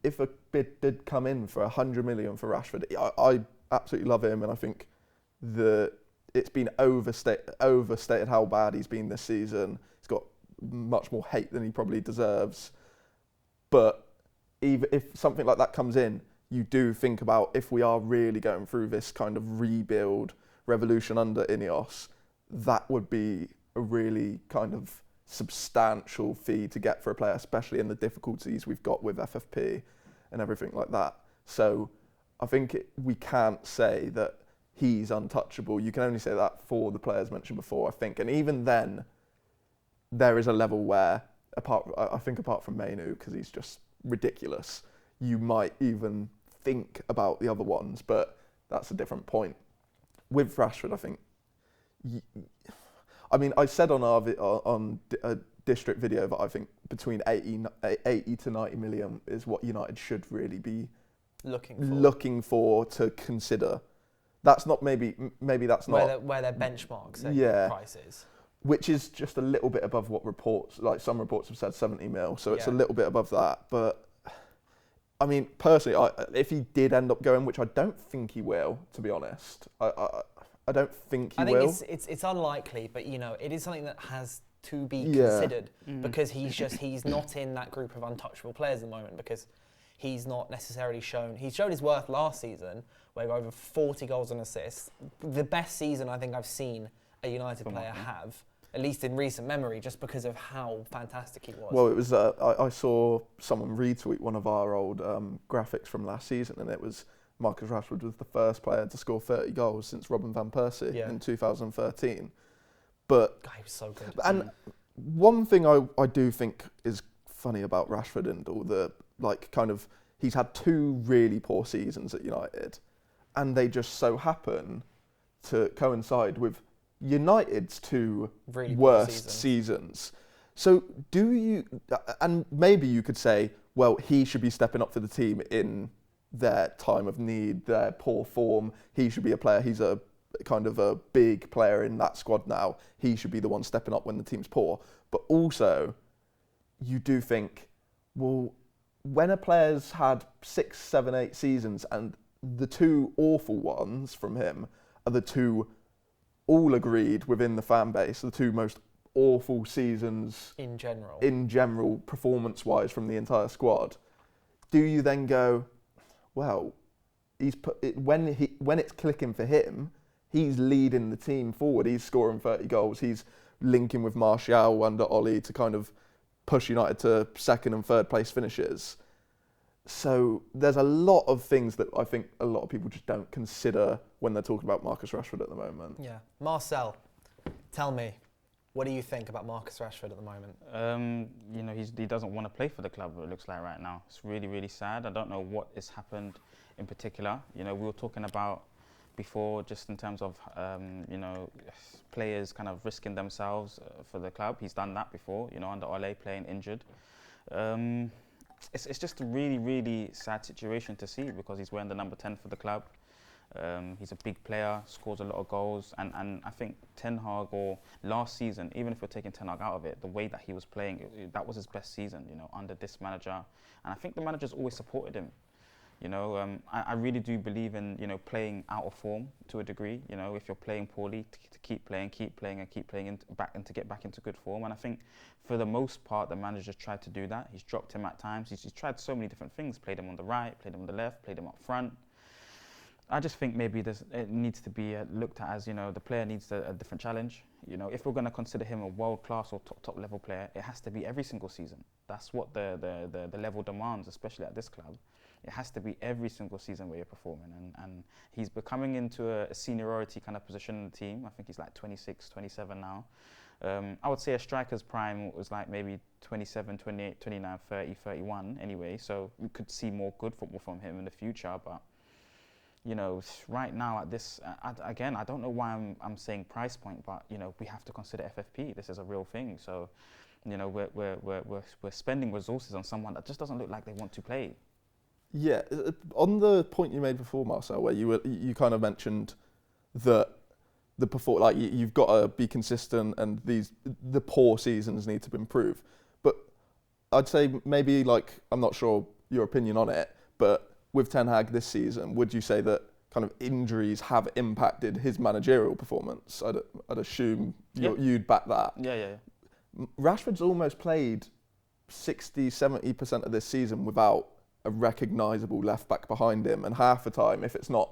if a bid did come in for 100 million for Rashford, I absolutely love him, and I think it's been overstated how bad he's been this season. He's got much more hate than he probably deserves. But even if something like that comes in, you do think about, if we are really going through this kind of rebuild revolution under Ineos, that would be a really kind of substantial fee to get for a player, especially in the difficulties we've got with FFP and everything like that. So I think we can't say that he's untouchable. You can only say that for the players mentioned before, I think. And even then, there is a level where, apart from Mainu, because he's just ridiculous, you might even think about the other ones, but that's a different point. With Rashford, I think, I said on a district video that I think between 80 to 90 million is what United should really be looking for to consider. That's not maybe that's not where their benchmarks price is, which is just a little bit above what some reports have said 70 mil, so it's a little bit above that. But I mean, personally, if he did end up going, which I don't think he will, to be honest, I don't think he will. I think it's unlikely, but it is something that has to be considered, because he's not in that group of untouchable players at the moment, because he's not necessarily shown his worth last season, where he got over 40 goals and assists, the best season I think I've seen a United player have, at least in recent memory, just because of how fantastic he was. Well, it was I saw someone retweet one of our old graphics from last season, and it was Marcus Rashford was the first player to score 30 goals since Robin van Persie in 2013. But God, he was so good. And one thing I do think is funny about Rashford and all the he's had 2 really poor seasons at United, and they just so happen to coincide with United's 2 really worst seasons. So do you, and maybe you could say, well, he should be stepping up for the team in their time of need, their poor form. He should be a player. He's a kind of a big player in that squad now. He should be the one stepping up when the team's poor. But also, you do think, well, when a player's had 6, 7, 8 seasons, and the 2 awful ones from him are the 2 all agreed within the fan base, the 2 most awful seasons in general, performance-wise from the entire squad, do you then go, well, when it's clicking for him, he's leading the team forward, he's scoring 30 goals, he's linking with Martial under Oli to kind of push United to 2nd and 3rd place finishes. So there's a lot of things that I think a lot of people just don't consider when they're talking about Marcus Rashford at the moment. Yeah. Marcel, tell me, what do you think about Marcus Rashford at the moment? He doesn't want to play for the club, it looks like right now. It's really, really sad. I don't know what has happened in particular. We were talking about before, just in terms of, players kind of risking themselves for the club. He's done that before, under Ole, playing injured. It's just a really, really sad situation to see, because he's wearing the number 10 for the club. He's a big player, scores a lot of goals, and I think Ten Hag, or last season, even if we're taking Ten Hag out of it, the way that he was playing, that was his best season, under this manager. And I think the manager's always supported him. You know, I really do believe in, you know, playing out of form to a degree. You know, if you're playing poorly, to keep playing, and to get back into good form. And I think for the most part, the manager's tried to do that. He's dropped him at times. He's tried so many different things. Played him on the right, played him on the left, played him up front. I just think maybe it needs to be looked at as, you know, the player needs a different challenge. You know, if we're going to consider him a world-class or top level player, it has to be every single season. That's what the level demands, especially at this club. It has to be every single season where you're performing. And he's becoming into a seniority kind of position in the team. I think he's like 26, 27 now. I would say a striker's prime was like maybe 27, 28, 29, 30, 31 anyway. So we could see more good football from him in the future. But, you know, right now at this, again, I don't know why I'm saying price point, but, you know, we have to consider FFP. This is a real thing. So, you know, we're spending resources on someone that just doesn't look like they want to play. Yeah, on the point you made before, Marcel, where you kind of mentioned that you've got to be consistent and the poor seasons need to improve. But I'd say maybe, like, I'm not sure your opinion on it, but with Ten Hag this season, would you say that kind of injuries have impacted his managerial performance? I'd assume you'd back that. Yeah. Rashford's almost played 60-70% of this season without a recognisable left back behind him, and half the time, if it's not,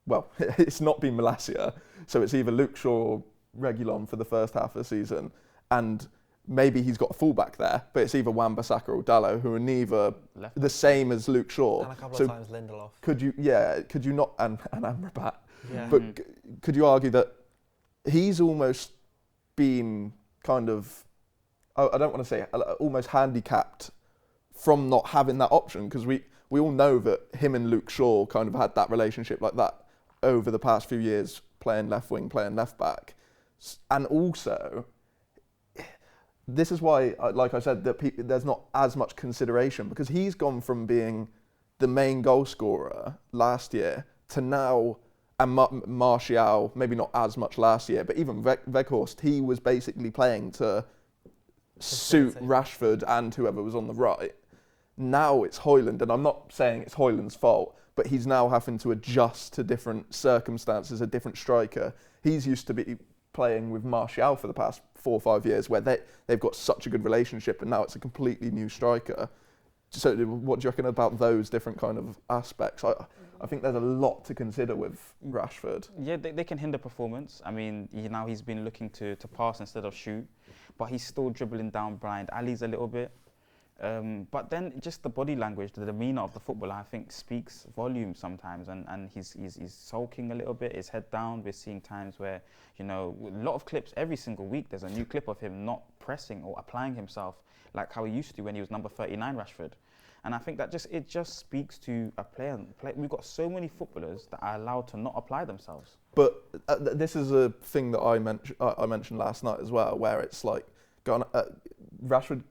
well, it's not been Malacia, so it's either Luke Shaw or Reguilon for the first half of the season, and maybe he's got a fullback there, but it's either Wan-Bissaka or Dalot, who are neither the same as Luke Shaw. And a couple of times Lindelof. Could you not, and Amrabat, yeah. but could you argue that he's almost been kind of, I don't want to say almost handicapped from not having that option, because we all know that him and Luke Shaw kind of had that relationship like that over the past few years, playing left wing, playing left back. And also, this is why, like I said, that there's not as much consideration, because he's gone from being the main goal scorer last year to now, and Martial, maybe not as much last year, but even Weghorst, he was basically playing to suit Rashford and whoever was on the right. Now it's Højlund, and I'm not saying it's Højlund's fault, but he's now having to adjust to different circumstances, a different striker. He's used to be playing with Martial for the past 4 or 5 years, where they've got such a good relationship, and now it's a completely new striker. So what do you reckon about those different kind of aspects? I think there's a lot to consider with Rashford. Yeah, they can hinder performance. I mean, now he's been looking to pass instead of shoot, but he's still dribbling down blind alleys a little bit. But then just the body language, the demeanour of the footballer, I think speaks volumes sometimes, and he's sulking a little bit, his head down. We're seeing times where, you know, a lot of clips, every single week there's a new clip of him not pressing or applying himself like how he used to when he was number 39, Rashford. And I think that it just speaks to a player. We've got so many footballers that are allowed to not apply themselves. But this is a thing that I mentioned last night as well, where it's like, Rashford,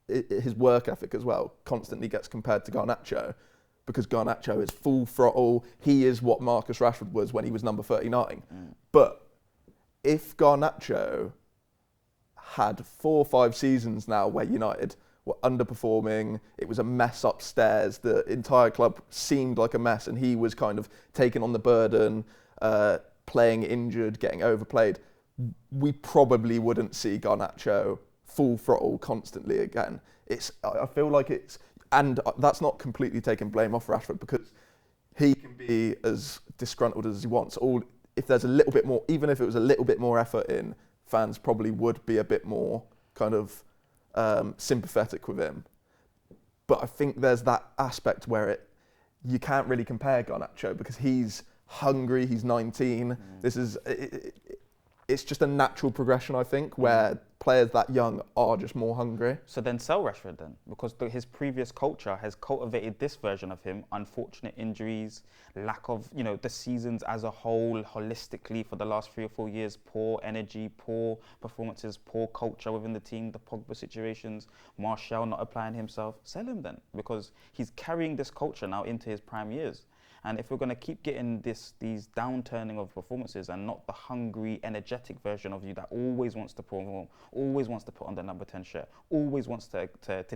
his work ethic as well constantly gets compared to Garnacho, because Garnacho is full throttle. He is what Marcus Rashford was when he was number 39. But if Garnacho had 4 or 5 seasons now where United were underperforming, it was a mess upstairs, the entire club seemed like a mess, and he was kind of taking on the burden, playing injured, getting overplayed, we probably wouldn't see Garnacho full throttle constantly again. I feel like and that's not completely taking blame off Rashford, because he can be as disgruntled as he wants. If there's a little bit more, even if it was a little bit more effort in, fans probably would be a bit more kind of sympathetic with him. But I think there's that aspect where you can't really compare Garnacho, because he's hungry, he's 19. It's just a natural progression, I think, where players that young are just more hungry. So then sell Rashford then, because his previous culture has cultivated this version of him: unfortunate injuries, lack of, you know, the seasons as a whole, holistically for the last 3 or 4 years, poor energy, poor performances, poor culture within the team, the Pogba situations, Martial not applying himself. Sell him then, because he's carrying this culture now into his prime years. And if we're going to keep getting these downturning of performances and not the hungry, energetic version of you that always wants to perform, always wants to put on the number 10 shirt, always wants to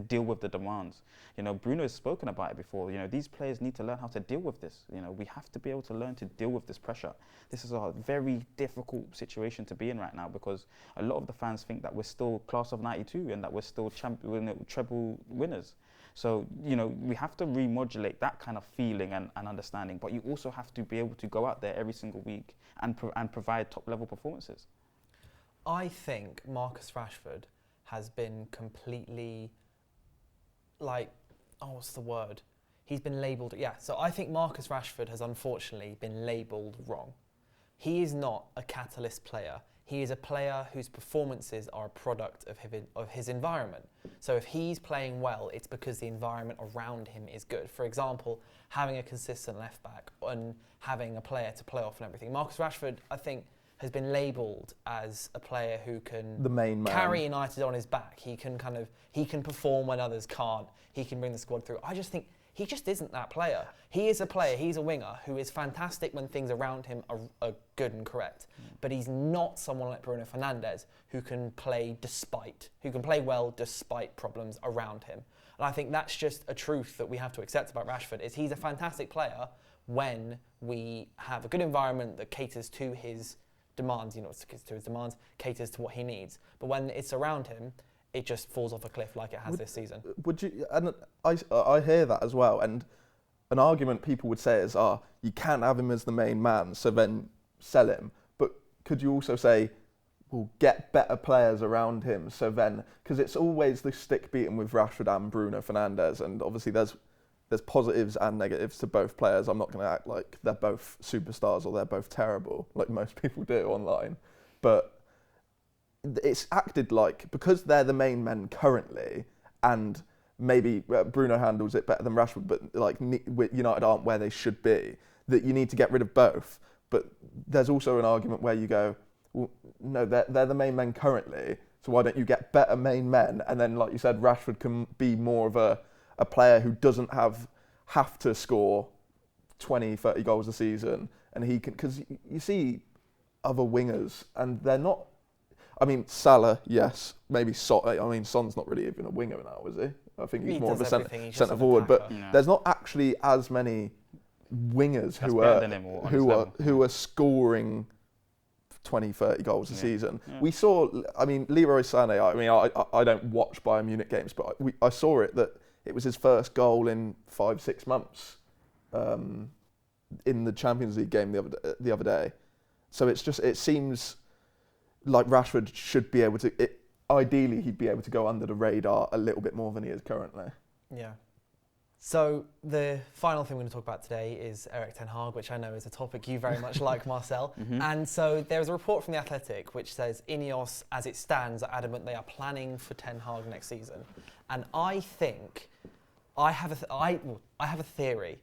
deal with the demands. You know, Bruno has spoken about it before. You know, these players need to learn how to deal with this. You know, we have to be able to learn to deal with this pressure. This is a very difficult situation to be in right now, because a lot of the fans think that we're still class of 92 and that we're still treble winners. So, you know, we have to remodulate that kind of feeling and understanding, but you also have to be able to go out there every single week and provide top-level performances. I think Marcus Rashford has been completely, what's the word? He's been labelled, so I think Marcus Rashford has unfortunately been labelled wrong. He is not a catalyst player. He is a player whose performances are a product of his environment. So if he's playing well, it's because the environment around him is good. For example, having a consistent left back and having a player to play off and everything. Marcus Rashford, I think, has been labelled as a player who can the main man. Carry United on his back. He can perform when others can't. He can bring the squad through. I just think he just isn't that player. He is a player, he's a winger who is fantastic when things around him are good and correct. But he's not someone like Bruno Fernandes who can play well despite problems around him. And I think that's just a truth that we have to accept about Rashford, is he's a fantastic player when we have a good environment that caters to his demands, caters to what he needs. But when it's around him, it just falls off a cliff like it has this season. Would you? And I hear that as well. And an argument people would say is, you can't have him as the main man, so then sell him. But could you also say, well, get better players around him, so then, because it's always the stick beating with Rashford and Bruno Fernandes, and obviously there's positives and negatives to both players. I'm not going to act like they're both superstars or they're both terrible, like most people do online. But it's acted like, because they're the main men currently, and maybe Bruno handles it better than Rashford, but like United aren't where they should be, that you need to get rid of both. But there's also an argument where you go, well, no, they're the main men currently, so why don't you get better main men? And then, like you said, Rashford can be more of a player who doesn't have to score 20, 30 goals a season, and he can, because you see other wingers, and they're not. I mean, Salah, yes, maybe Son's not really even a winger now, is he? I think he's more of a centre forward, but there's not actually as many wingers who are scoring 20, 30 goals a season. Yeah. We saw, Leroy Sané, I don't watch Bayern Munich games, but I saw that it was his first goal in 5-6 months in the Champions League game the other day. So it seems like Rashford should be able to, ideally he'd be able to go under the radar a little bit more than he is currently. Yeah. So the final thing we're going to talk about today is Erik ten Hag, which I know is a topic you very much like, Marcel. Mm-hmm. And so there's a report from The Athletic which says Ineos, as it stands, are adamant they are planning for ten Hag next season. And I think, I have a theory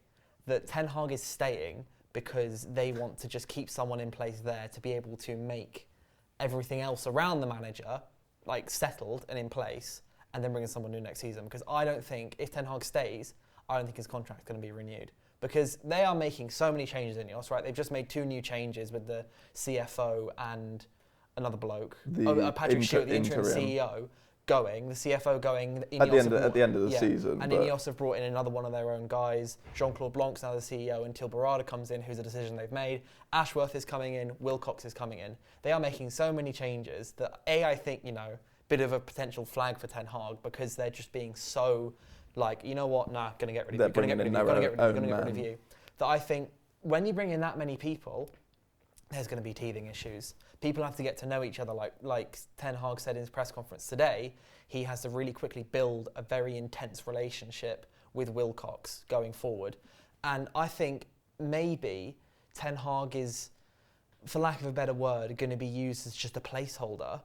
that ten Hag is staying because they want to just keep someone in place there to be able to make everything else around the manager settled and in place, and then bring in someone new next season. Because I don't think, if Ten Hag stays, I don't think his contract's going to be renewed. Because they are making so many changes in Ineos, right? They've just made 2 new changes with the CFO and another bloke, Patrick Stewart, the interim CEO, going, the CFO going. Ineos at the end of the season. And Ineos have brought in another one of their own guys. Jean-Claude Blanc's now the CEO until Barada comes in, who's a decision they've made. Ashworth is coming in, Wilcox is coming in. They are making so many changes that I think, bit of a potential flag for Ten Hag, because they're just being so going to get rid of you, going to get rid of you. That I think when you bring in that many people, there's going to be teething issues. People have to get to know each other. Like Ten Hag said in his press conference today, he has to really quickly build a very intense relationship with Wilcox going forward. And I think maybe Ten Hag is, for lack of a better word, going to be used as just a placeholder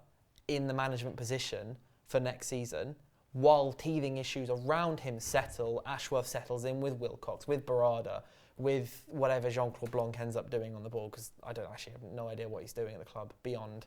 in the management position for next season, while teething issues around him settle. Ashworth settles in with Wilcox, with Barada, with whatever Jean-Claude Blanc ends up doing on the ball, because I don't actually have no idea what he's doing at the club beyond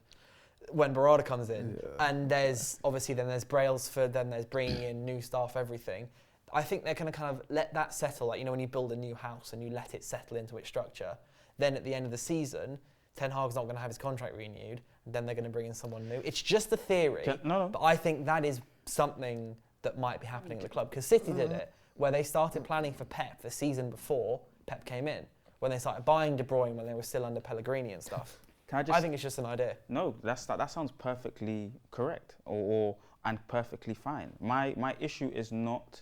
when Barada comes in. Yeah. And there's obviously then there's Brailsford, then there's bringing in new staff, everything. I think they're going to kind of let that settle. Like, you know, when you build a new house and you let it settle into its structure, then at the end of the season, Ten Hag's not going to have his contract renewed, and then they're going to bring in someone new. It's just a theory, but I think that is something that might be happening at the club. Because City did it, where they started planning for Pep the season before Pep came in, when they started buying De Bruyne when they were still under Pellegrini and stuff. I think it's just an idea. No, that sounds perfectly correct and perfectly fine. My issue is not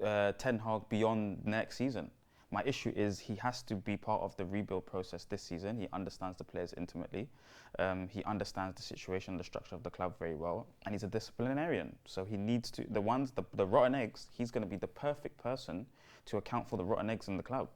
Ten Hag beyond next season. My issue is he has to be part of the rebuild process this season. He understands the players intimately. He understands the situation, the structure of the club very well, and he's a disciplinarian. So he needs to, the rotten eggs, he's going to be the perfect person to account for the rotten eggs in the club.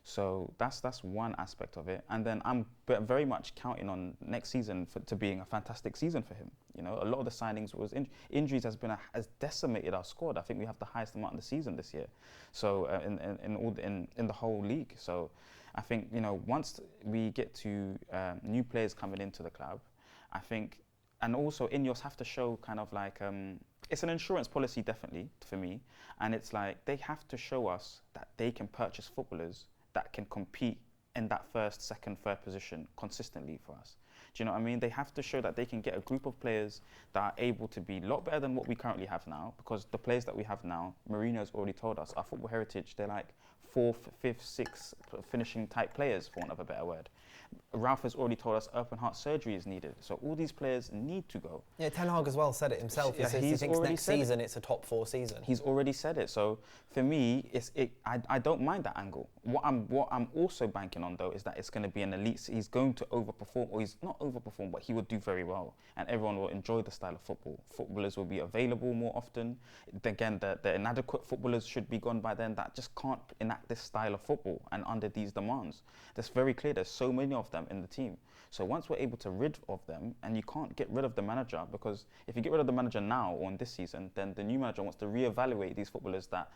So that's one aspect of it. And then I'm very much counting on next season to being a fantastic season for him. You know, a lot of the signings was injuries has decimated our squad. I think we have the highest amount of the season this year. So in the whole league. So I think, you know, once we get to new players coming into the club, I think, and also Ineos have to show kind of like, it's an insurance policy definitely for me. And it's like, they have to show us that they can purchase footballers that can compete in that first, second, third position consistently for us. Do you know what I mean? They have to show that they can get a group of players that are able to be a lot better than what we currently have now, because the players that we have now, Mourinho's already told us, our football heritage, they're like 4th, 5th, 6th finishing type players, for want of a better word. Ralph has already told us open heart surgery is needed. So all these players need to go. Yeah, Ten Hag as well said it himself. He thinks next season it's a top 4 season. He's already said it. So for me, I don't mind that angle. What I'm also banking on though is that it's going to be an elite. He's going to overperform, or he's not overperform, but he will do very well, and everyone will enjoy the style of football. Footballers will be available more often. Again, the inadequate footballers should be gone by then that just can't enact this style of football and under these demands. That's very clear. There's so many of them in the team. So once we're able to rid of them, and you can't get rid of the manager, because if you get rid of the manager now or in this season, then the new manager wants to reevaluate these footballers that,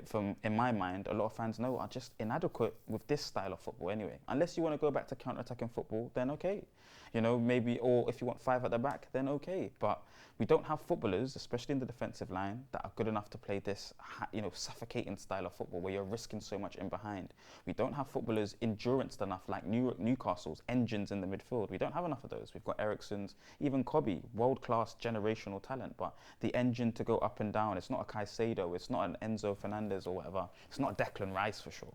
from in my mind, a lot of fans know are just inadequate with this style of football anyway. Unless you want to go back to counter-attacking football, then okay. You know, maybe, or if you want 5 at the back, then okay. But we don't have footballers, especially in the defensive line, that are good enough to play this, you know, suffocating style of football where you're risking so much in behind. We don't have footballers endurance enough, like Newcastle's engines in the midfield. We don't have enough of those. We've got Eriksen's, even Kobe, world-class generational talent, but the engine to go up and down. It's not a Caicedo, it's not an Enzo Fernandez or whatever. It's not a Declan Rice for sure.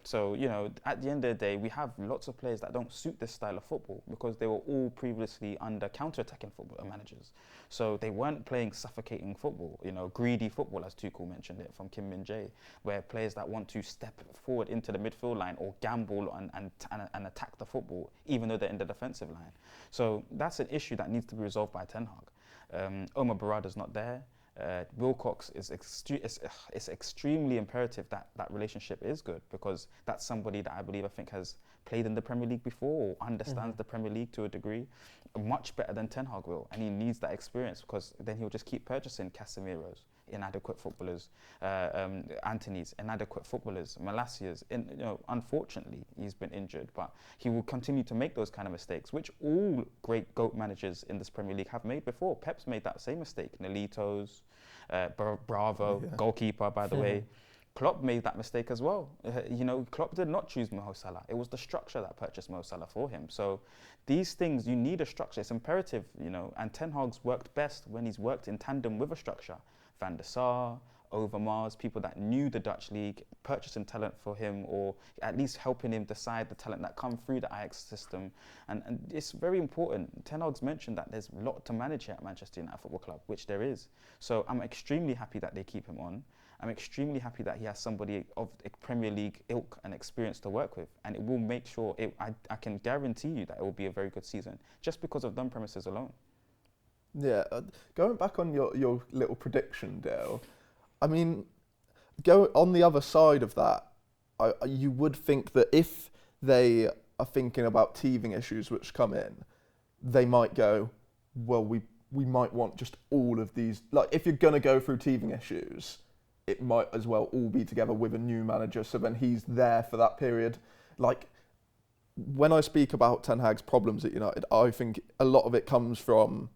So, you know, at the end of the day, we have lots of players that don't suit this style of football because they were all previously under counter-attacking football managers. So they weren't playing suffocating football, you know, greedy football, as Tuchel mentioned it from Kim Min-jae, where players that want to step forward into the midfield line or gamble and attack the football, even though they're in the defensive line. So that's an issue that needs to be resolved by Ten Hag. Omar Barada's not there. Wilcox is it's extremely imperative that that relationship is good, because that's somebody that I think has played in the Premier League before or understands the Premier League to a degree much better than Ten Hag will, and he needs that experience, because then he'll just keep purchasing Casemiro's, inadequate footballers, Antony's, inadequate footballers, Malacia's. You know, unfortunately, he's been injured, but he will continue to make those kind of mistakes, which all great GOAT managers in this Premier League have made before. Pep's made that same mistake. Nolito's, Bravo, goalkeeper, by the way. Klopp made that mistake as well. You know, Klopp did not choose Mo Salah. It was the structure that purchased Mo Salah for him. So these things, you need a structure. It's imperative, you know, and Ten Hag's worked best when he's worked in tandem with a structure. Van der Sar, Overmars, people that knew the Dutch league, purchasing talent for him, or at least helping him decide the talent that come through the Ajax system. And it's very important. Ten Hag's mentioned that there's a lot to manage here at Manchester United Football Club, which there is. So I'm extremely happy that they keep him on. I'm extremely happy that he has somebody of a Premier League ilk and experience to work with. And it will make sure, I can guarantee you that it will be a very good season, just because of them premises alone. Yeah, going back on your little prediction, Dale, I mean, go on the other side of that, you would think that if they are thinking about teething issues which come in, they might go, well, we might want just all of these. Like, if you're going to go through teething issues, it might as well all be together with a new manager, so then he's there for that period. Like, when I speak about Ten Hag's problems at United, I think a lot of it comes from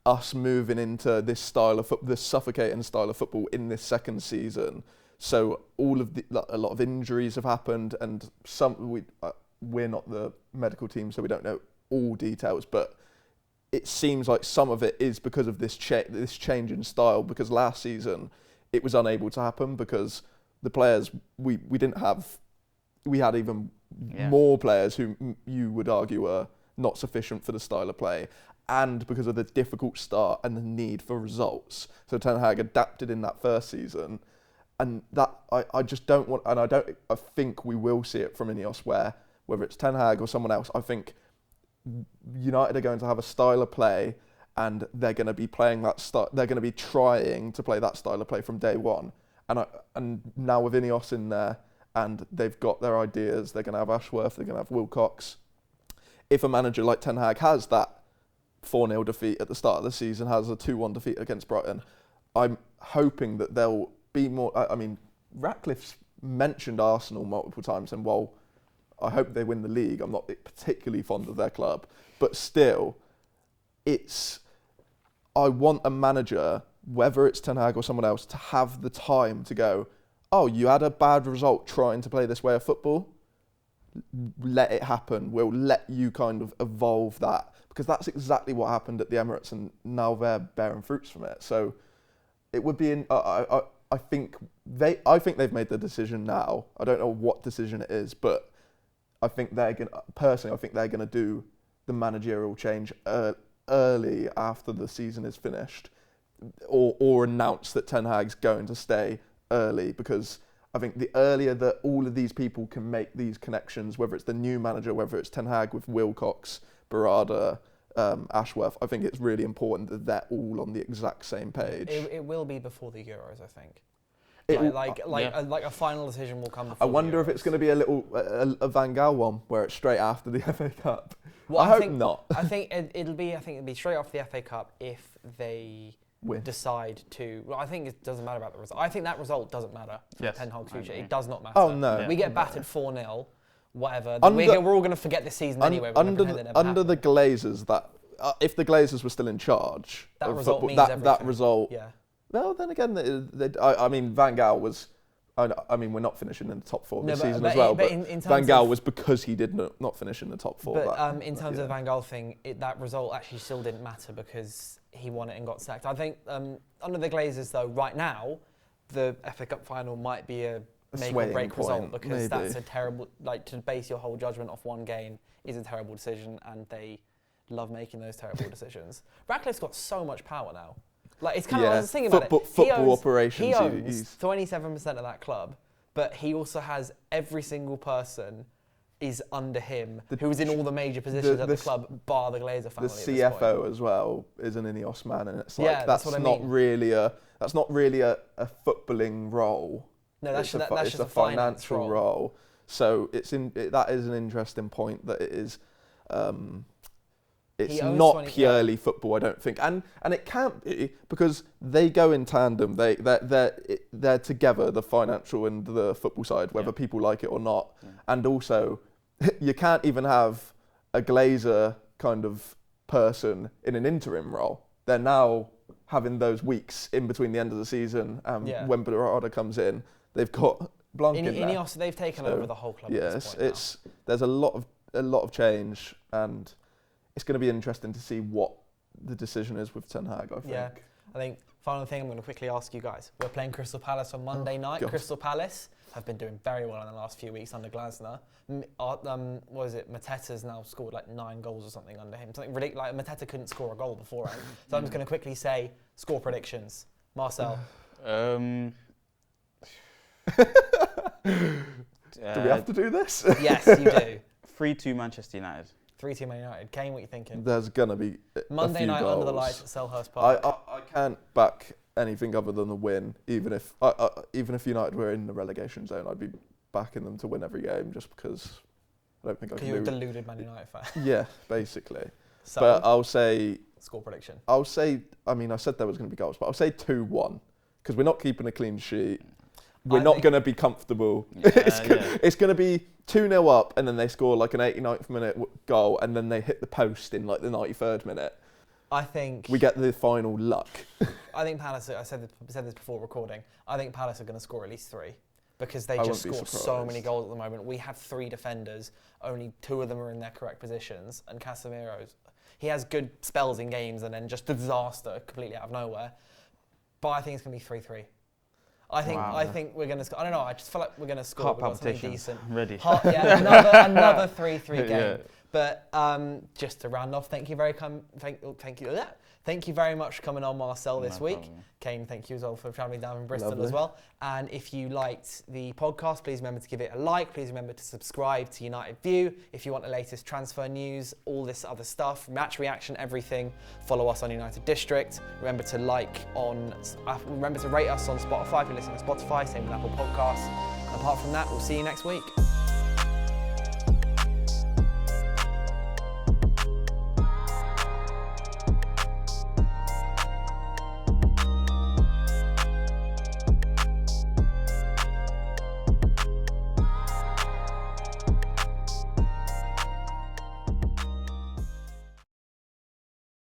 us moving into this style of this suffocating style of football in this second season. So all of a lot of injuries have happened, and we're not the medical team, so we don't know all details, but it seems like some of it is because of this change in style, because last season it was unable to happen because the players we had even more players who you would argue were not sufficient for the style of play, and because of the difficult start and the need for results. So Ten Hag adapted in that first season, and that I just don't want, and I think we will see it from Ineos whether it's Ten Hag or someone else. I think United are going to have a style of play, and they're going to be playing that style. They're going to be trying to play that style of play from day one. And now with Ineos in there, and they've got their ideas. They're going to have Ashworth. They're going to have Wilcox. If a manager like Ten Hag has that 4-0 defeat at the start of the season, has a 2-1 defeat against Brighton, I'm hoping that they'll be more. I mean, Ratcliffe's mentioned Arsenal multiple times, and while I hope they win the league, I'm not particularly fond of their club, but still, I want a manager, whether it's Ten Hag or someone else, to have the time to go, oh, you had a bad result trying to play this way of football, let it happen. We'll let you kind of evolve that, because that's exactly what happened at the Emirates, and now they're bearing fruits from it. So it would be I think they've made the decision now. I don't know what decision it is, but I think they're gonna do the managerial change early after the season is finished, or announce that Ten Hag's going to stay early, because I think the earlier that all of these people can make these connections, whether it's the new manager, whether it's Ten Hag with Wilcox, Barada, Ashworth, I think it's really important that they're all on the exact same page. It will be before the Euros, I think. Like a final decision will come before I wonder if it's going to be a Van Gaal one where it's straight after the FA Cup. Well, I hope not. I think it'll be straight after the FA Cup if they decide to. Well, I think it doesn't matter about the result. I think that result doesn't matter for Ten Hag's future. It does not matter. Oh no, we get battered 4-0, whatever. We're all going to forget this season anyway. Under the Glazers, that if the Glazers were still in charge, that result means everything. That result. Yeah. Well, then again, I mean, Van Gaal was. I mean, we're not finishing in the top four this season as well. But Van Gaal was because he did not finish in the top four. But in terms of the Van Gaal thing, that result actually still didn't matter because he won it and got sacked. I think under the Glazers, though, right now, the FA Cup final might be a make or break result, because that's a terrible. To base your whole judgment off one game is a terrible decision, and they love making those terrible decisions. Ratcliffe's got so much power now. It's kind of, I was thinking about it. Football operations. He owns 27% of that club, but he also has every single person is under him who's in all the major positions at the club, bar the Glazer family. The CFO as well is an Ineos man, and it's that's not really a footballing role. No, that's just a financial role. So that is an interesting point that it is. It's not purely football, I don't think, and it can't be, because they go in tandem. They're together, the financial and the football side, whether people like it or not. Yeah. And also, you can't even have a Glazer kind of person in an interim role. They're now having those weeks in between the end of the season. When Barada comes in, they've got Blanc in there. Ineos, they've taken over the whole club. Yes, there's a lot of change, and it's going to be interesting to see what the decision is with Ten Hag, I think. Yeah, I think final thing I'm going to quickly ask you guys. We're playing Crystal Palace on Monday night. God. Crystal Palace have been doing very well in the last few weeks under Glasner. Mateta's now scored 9 goals or something under him. Something ridiculous. Mateta couldn't score a goal beforehand. So I'm just going to quickly say score predictions. Marcel. Do we have to do this? Yes, you do. 3-2 Manchester United. 3-2 Man United. Kane, what are you thinking? There's going to be Monday night goals. under the lights at Selhurst Park. I can't back anything other than the win. Even if United were in the relegation zone, I'd be backing them to win every game, just because I don't think I can. You're a deluded Man United fan. Yeah, basically. So, but I'll say score prediction. I said there was going to be goals, but I'll say 2-1, because we're not keeping a clean sheet. We're not going to be comfortable. It's going to be 2-0 up, and then they score an 89th minute goal, and then they hit the post in the 93rd minute. I think we get the final luck. I think Palace, I said this before recording, I think Palace are going to score at least 3 because they I just wouldn't be score so surprised. many goals at the moment. We have 3 defenders, only 2 of them are in their correct positions, and Casemiro's, he has good spells in games and then just a disaster completely out of nowhere. But I think it's going to be 3-3. I think we're going to. I don't know. I just feel like we're going to score. Heart We've got something palpitations. decent. Ready. Another 3-3 game. Yeah. But just to round off, thank you very much for coming on, Marcel, this No week. problem. Kane, thank you as well for travelling down from Bristol Lovely. as well. And if you liked the podcast, please remember to give it a like. Please remember to subscribe to United View. If you want the latest transfer news, all this other stuff, match reaction, everything, follow us on United District. Remember to remember to rate us on Spotify if you're listening to Spotify, same with Apple Podcasts. And apart from that, we'll see you next week.